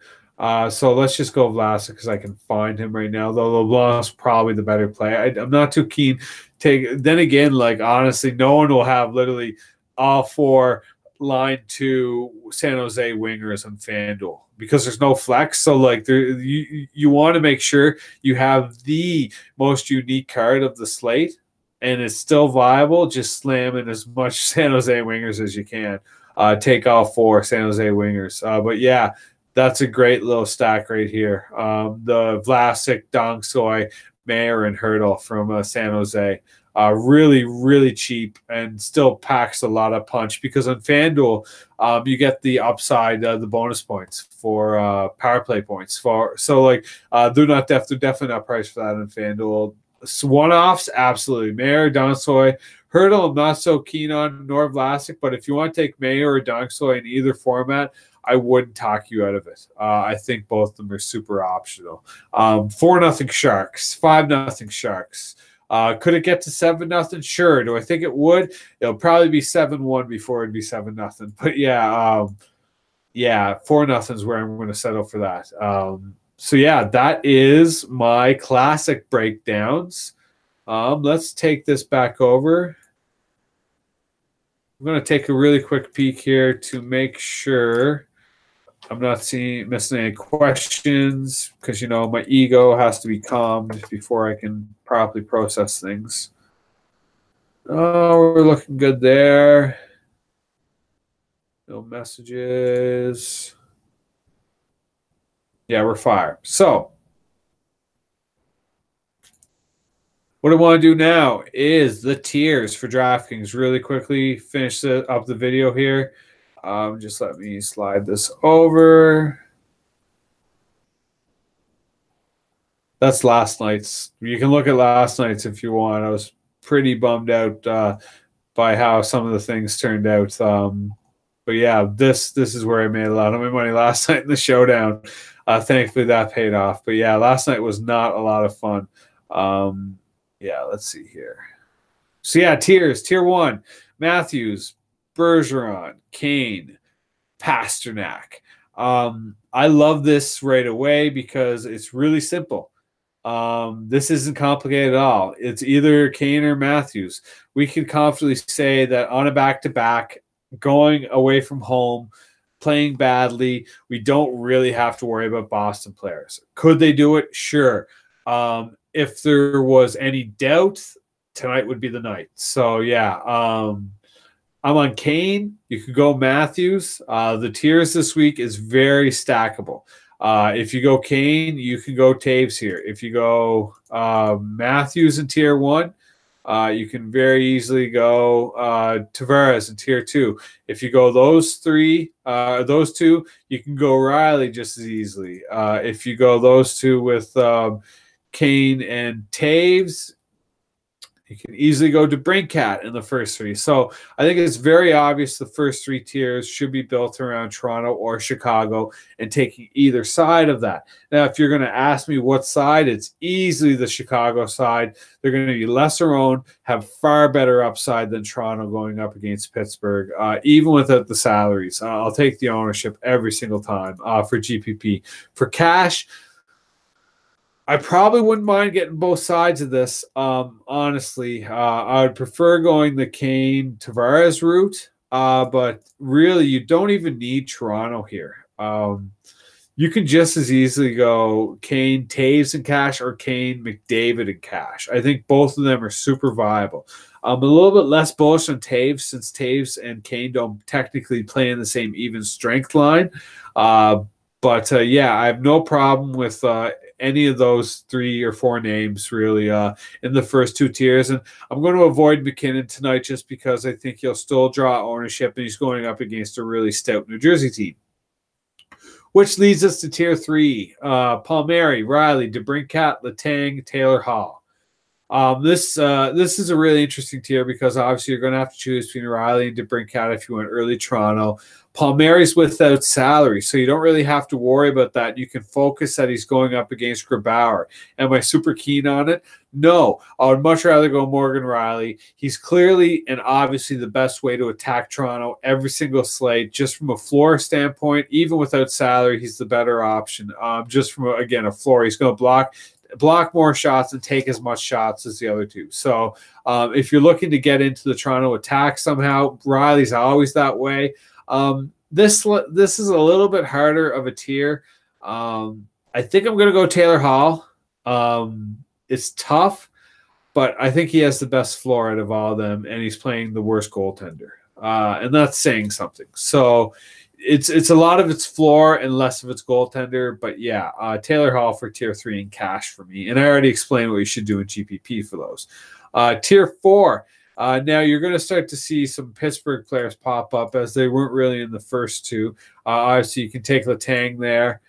So let's just go Vlasic because I can find him right now. Though LeBlanc's probably the better play. I'm not too keen. Then again, like honestly, no one will have literally all 4 line 2 San Jose wingers on FanDuel because there's no flex. So like you want to make sure you have the most unique card of the slate. And it's still viable, just slam in as much San Jose wingers as you can. Take all 4 San Jose wingers. But yeah, that's a great little stack right here. The Vlasic, Dong Soy, Mayer, and Hurdle from San Jose. Really, really cheap and still packs a lot of punch because on FanDuel, you get the upside, the bonus points for power play points. So like they're definitely not priced for that on FanDuel. One-offs, absolutely. Mayer, Donsoy, Hurdle, I'm not so keen on, nor Vlasic, but if you want to take Mayer or Donsoy in either format, I wouldn't talk you out of it. I think both of them are super optional. 4-0 Sharks, 5-0 Sharks. Could it get to 7-0? Sure. Do I think it would? It'll probably be 7-1 before it'd be 7-0. But yeah, 4-0 is where I'm going to settle for that. So yeah, that is my classic breakdowns. Let's take this back over. I'm going to take a really quick peek here to make sure I'm not missing any questions because, you know, my ego has to be calmed before I can properly process things. Oh, we're looking good there. No messages. Yeah, we're fire. So what I want to do now is the tiers for DraftKings. Really quickly finish up the video here. Just let me slide this over. That's last night's. You can look at last night's if you want. I was pretty bummed out by how some of the things turned out. But yeah, this is where I made a lot of my money last night in the showdown. Thankfully, that paid off. But yeah, last night was not a lot of fun. Yeah, let's see here. So yeah, tiers. Tier 1, Matthews, Bergeron, Kane, Pasternak. I love this right away because it's really simple. This isn't complicated at all. It's either Kane or Matthews. We can confidently say that on a back-to-back, going away from home, playing badly, we don't really have to worry about Boston players. Could they do it? Sure. If there was any doubt tonight would be the night. So yeah, I'm on Kane. You could go Matthews. The tiers this week is very stackable. If you go Kane, you can go Taves here. If you go Matthews in tier 1, you can very easily go Tavares in tier 2. If you go those two, you can go Riley just as easily. If you go those two with Kane and Taves, you can easily go to DeBrincat in the first 3. So I think it's very obvious the first 3 tiers should be built around Toronto or Chicago and taking either side of that. Now, if you're going to ask me what side, it's easily the Chicago side. They're going to be lesser owned, have far better upside than Toronto going up against Pittsburgh, even without the salaries. I'll take the ownership every single time for GPP. For cash, I probably wouldn't mind getting both sides of this. Honestly, I would prefer going the Kane Tavares route, but really, you don't even need Toronto here. You can just as easily go Kane Taves in cash or Kane McDavid in cash. I think both of them are super viable. I'm a little bit less bullish on Taves since Taves and Kane don't technically play in the same even strength line. But yeah, I have no problem with any of those 3 or 4 names really in the first 2 tiers. And I'm going to avoid McKinnon tonight just because I think he'll still draw ownership and he's going up against a really stout New Jersey team. Which leads us to tier 3. Palmieri, Riley, DeBrincat, Letang, Taylor Hall. This is a really interesting tier because obviously you're going to have to choose between Riley and DeBrincat if you want early Toronto. Palmieri's without salary, so you don't really have to worry about that. You can focus that he's going up against Grabauer. Am I super keen on it? No. I would much rather go Morgan Riley. He's clearly and obviously the best way to attack Toronto every single slate. Just from a floor standpoint, even without salary, he's the better option. Just from, again, a floor. He's going to block more shots and take as much shots as the other two. So if you're looking to get into the Toronto attack somehow, Riley's always that way. This is a little bit harder of a tier. I think I'm going to go Taylor Hall. It's tough, but I think he has the best floor out of all of them, and he's playing the worst goaltender. And that's saying something. So it's a lot of its floor and less of its goaltender. But yeah, Taylor Hall for tier 3 in cash for me. And I already explained what you should do in GPP for those. Tier 4. Now you're going to start to see some Pittsburgh players pop up as they weren't really in the first 2. Obviously, you can take Letang there.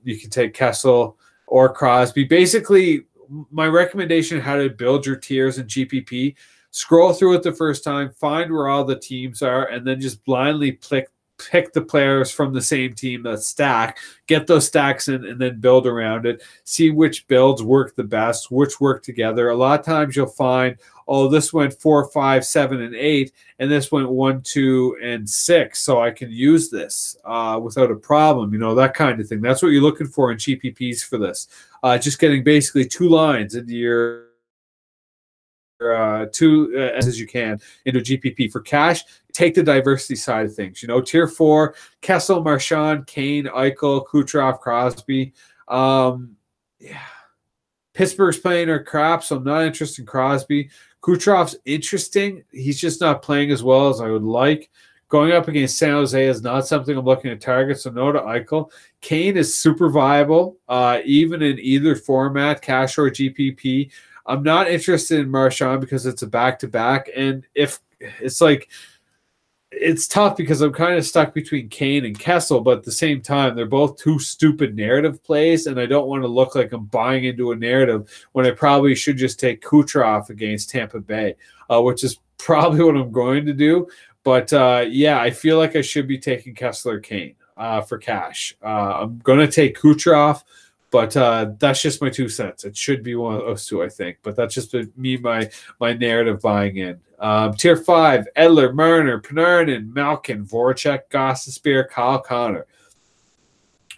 You can take Kessel or Crosby. Basically, my recommendation how to build your tiers in GPP, scroll through it the first time, find where all the teams are, and then just blindly pick the players from the same team that stack, get those stacks in, and then build around it. See which builds work the best, which work together. A lot of times you'll find, oh, this went 4, 5, 7, and 8, and this went 1, 2, and 6, so I can use this without a problem, that kind of thing. That's what you're looking for in GPPs for this. Just getting basically 2 lines into your as you can into GPP. For cash, take the diversity side of things. Tier 4, Kessel, Marchand, Kane, Eichel, Kucherov, Crosby. Yeah. Pittsburgh's playing our crap, so I'm not interested in Crosby. Kucherov's interesting. He's just not playing as well as I would like. Going up against San Jose is not something I'm looking at target, so no to Eichel. Kane is super viable, even in either format, cash or GPP. I'm not interested in Marchand because it's a back-to-back, and if it's like it's tough because I'm kind of stuck between Kane and Kessel, but at the same time, they're both 2 stupid narrative plays, and I don't want to look like I'm buying into a narrative when I probably should just take Kucherov against Tampa Bay, which is probably what I'm going to do. But yeah, I feel like I should be taking Kessler Kane for cash. I'm going to take Kucherov. But that's just my 2 cents. It should be one of those 2, I think. But that's just me, my narrative buying in. Tier 5, Edler, Marner, Panarin, Malkin, Voracek, Gostisbehere, Kyle Connor.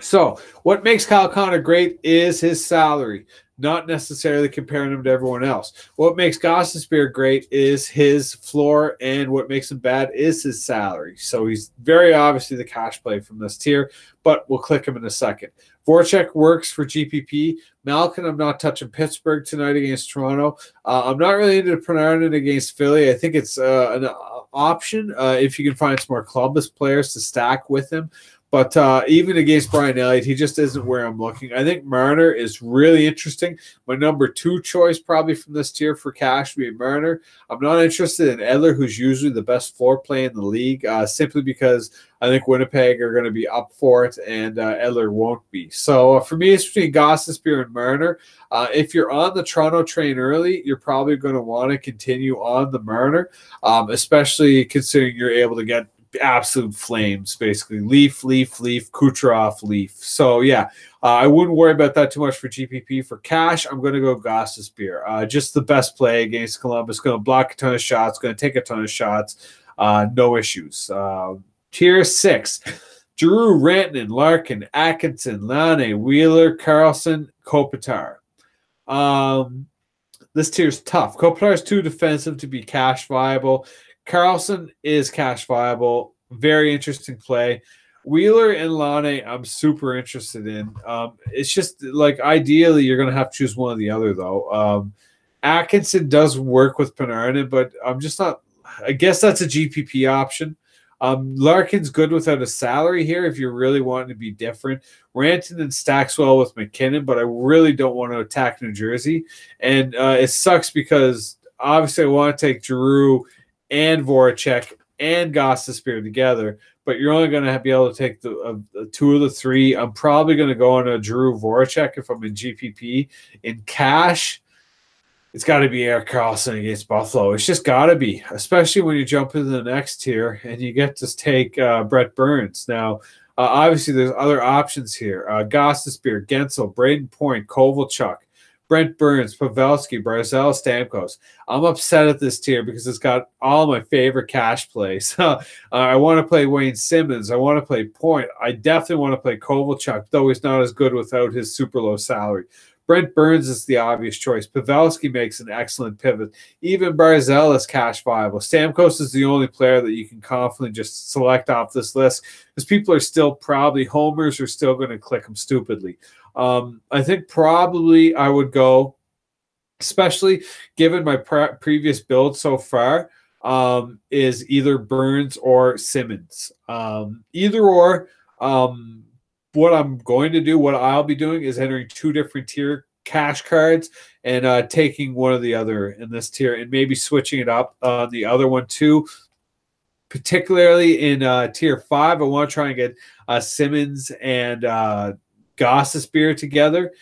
So what makes Kyle Connor great is his salary, not necessarily comparing him to everyone else. What makes Gostisbehere great is his floor, and what makes him bad is his salary. So he's very obviously the cash play from this tier, but we'll click him in a second. Voracek works for GPP. Malkin, I'm not touching Pittsburgh tonight against Toronto. I'm not really into Panarin against Philly. I think it's an option if you can find some more Columbus players to stack with him. But even against Brian Elliott, he just isn't where I'm looking. I think Marner is really interesting. My number 2 choice probably from this tier for cash would be Marner. I'm not interested in Edler, who's usually the best floor play in the league, simply because I think Winnipeg are going to be up for it and Edler won't be. So for me, it's between Gostisbehere and Marner. If you're on the Toronto train early, you're probably going to want to continue on the Marner, especially considering you're able to get absolute flames, basically. Leaf, Kucherov, Leaf. So, yeah, I wouldn't worry about that too much for GPP. For cash, I'm going to go Gostisbehere. Just the best play against Columbus. Going to block a ton of shots, going to take a ton of shots. No issues. Tier 6. Giroux, Rantanen, Larkin, Atkinson, Laine, Wheeler, Carlson, Kopitar. This tier is tough. Kopitar is too defensive to be cash viable. Carlson is cash viable. Very interesting play. Wheeler and Laine, I'm super interested in. It's just like ideally you're going to have to choose one or the other, though. Atkinson does work with Panarin, but I'm just not. I guess that's a GPP option. Larkin's good without a salary here if you're really wanting to be different. Rantanen stacks well with McKinnon, but I really don't want to attack New Jersey. And it sucks because obviously I want to take Giroux and Voracek and Gostisbehere together, but you're only going to be able to take the 2 of the 3. I'm probably going to go on a Giroux Voracek if I'm in GPP. In cash, it's got to be Erik Karlsson against Buffalo. It's just got to be, especially when you jump into the next tier and you get to take Brett Burns. Now, obviously, there's other options here. Gostisbehere, Gensel, Braden Point, Kovalchuk, Brent Burns, Pavelski, Barzal, Stamkos. I'm upset at this tier because it's got all my favorite cash plays. I want to play Wayne Simmons. I want to play Point. I definitely want to play Kovalchuk, though he's not as good without his super low salary. Brent Burns is the obvious choice. Pavelski makes an excellent pivot. Even Barzal is cash viable. Stamkos is the only player that you can confidently just select off this list because people are still probably homers are still going to click him stupidly. I think probably I would go, especially given my previous build so far, is either Burns or Simmons. Either or. What I'm going to do, what I'll be doing is entering 2 different tier cash cards and taking one or the other in this tier and maybe switching it up on the other one too. Particularly in tier 5, I want to try and get Simmons and Gostisbehere together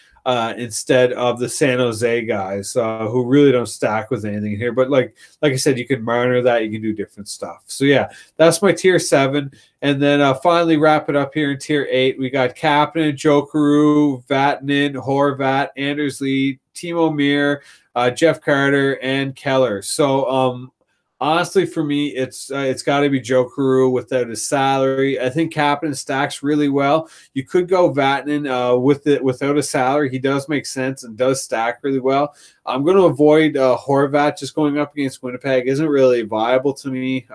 instead of the San Jose guys who really don't stack with anything here. But like I said, you can monitor that. You can do different stuff. So, yeah, that's my tier 7. And then finally wrap it up here in tier 8. We got Kapanen, Jokeru, Vatanen, Horvat, Anders Lee, Timo Meyer, Jeff Carter, and Keller. So, honestly, for me, it's got to be Jokeru without his salary. I think Kapanen stacks really well. You could go Vatanen without a salary. He does make sense and does stack really well. I'm going to avoid Horvat. Just going up against Winnipeg isn't really viable to me.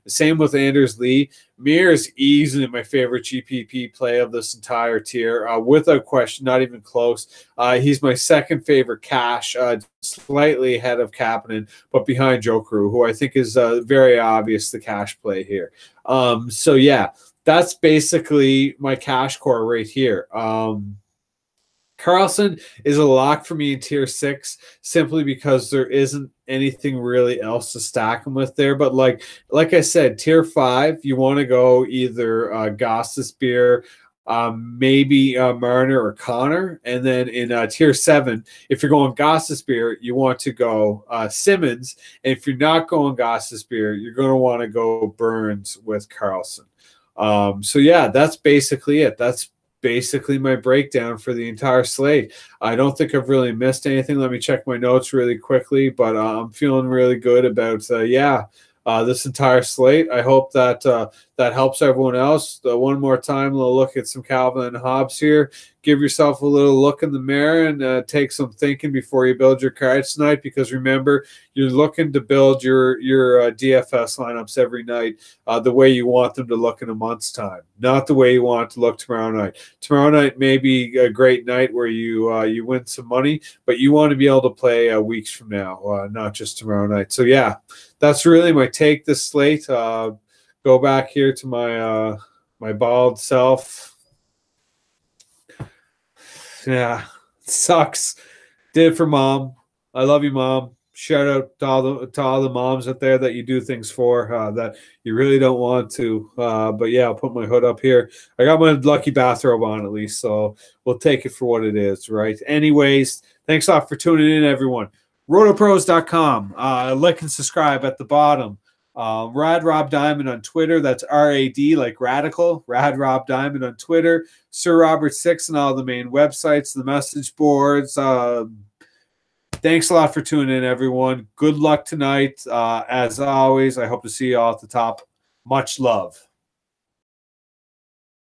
Same with Anders Lee. Mir is easily my favorite GPP play of this entire tier, without question, not even close. He's my second favorite cash, slightly ahead of Kapanen, but behind Jokeru, who I think is very obvious the cash play here. So, yeah, that's basically my cash core right here. Carlson is a lock for me in tier 6 simply because there isn't anything really else to stack him with there. But like I said, tier 5, you want to go either Gostisbehere, maybe Marner or Connor. And then in tier 7, if you're going Gostisbehere, you want to go Simmons. And if you're not going Gostisbehere, you're going to want to go Burns with Carlson. So, yeah, that's basically it. That's basically my breakdown for the entire slate. I don't think I've really missed anything. Let me check my notes really quickly, but I'm feeling really good about this entire slate. I hope that that helps everyone else. One more time, we'll look at some Calvin and Hobbes here. give yourself a little look in the mirror and take some thinking before you build your cards tonight, because remember, you're looking to build your DFS lineups every night the way you want them to look in a month's time, not the way you want it to look tomorrow night. Tomorrow night may be a great night where you win some money, but you want to be able to play weeks from now, not just tomorrow night. So yeah, that's really my take this slate. Go back here to my my bald self. Yeah, it sucks. Did it for Mom. I love you, Mom. Shout out to all the moms out there that you do things for that you really don't want to. But yeah, I'll put my hood up here. I got my lucky bathrobe on at least, so we'll take it for what it is, right? Anyways, thanks a lot for tuning in, everyone. RotoPros.com. Like and subscribe at the bottom. Rad Rob Diamond on Twitter. That's R-A-D like radical. Rad Rob Diamond on Twitter. Sir Robert 6 and all the main websites, the message boards. Thanks a lot for tuning in, everyone. Good luck tonight. As always, I hope to see you all at the top. Much love.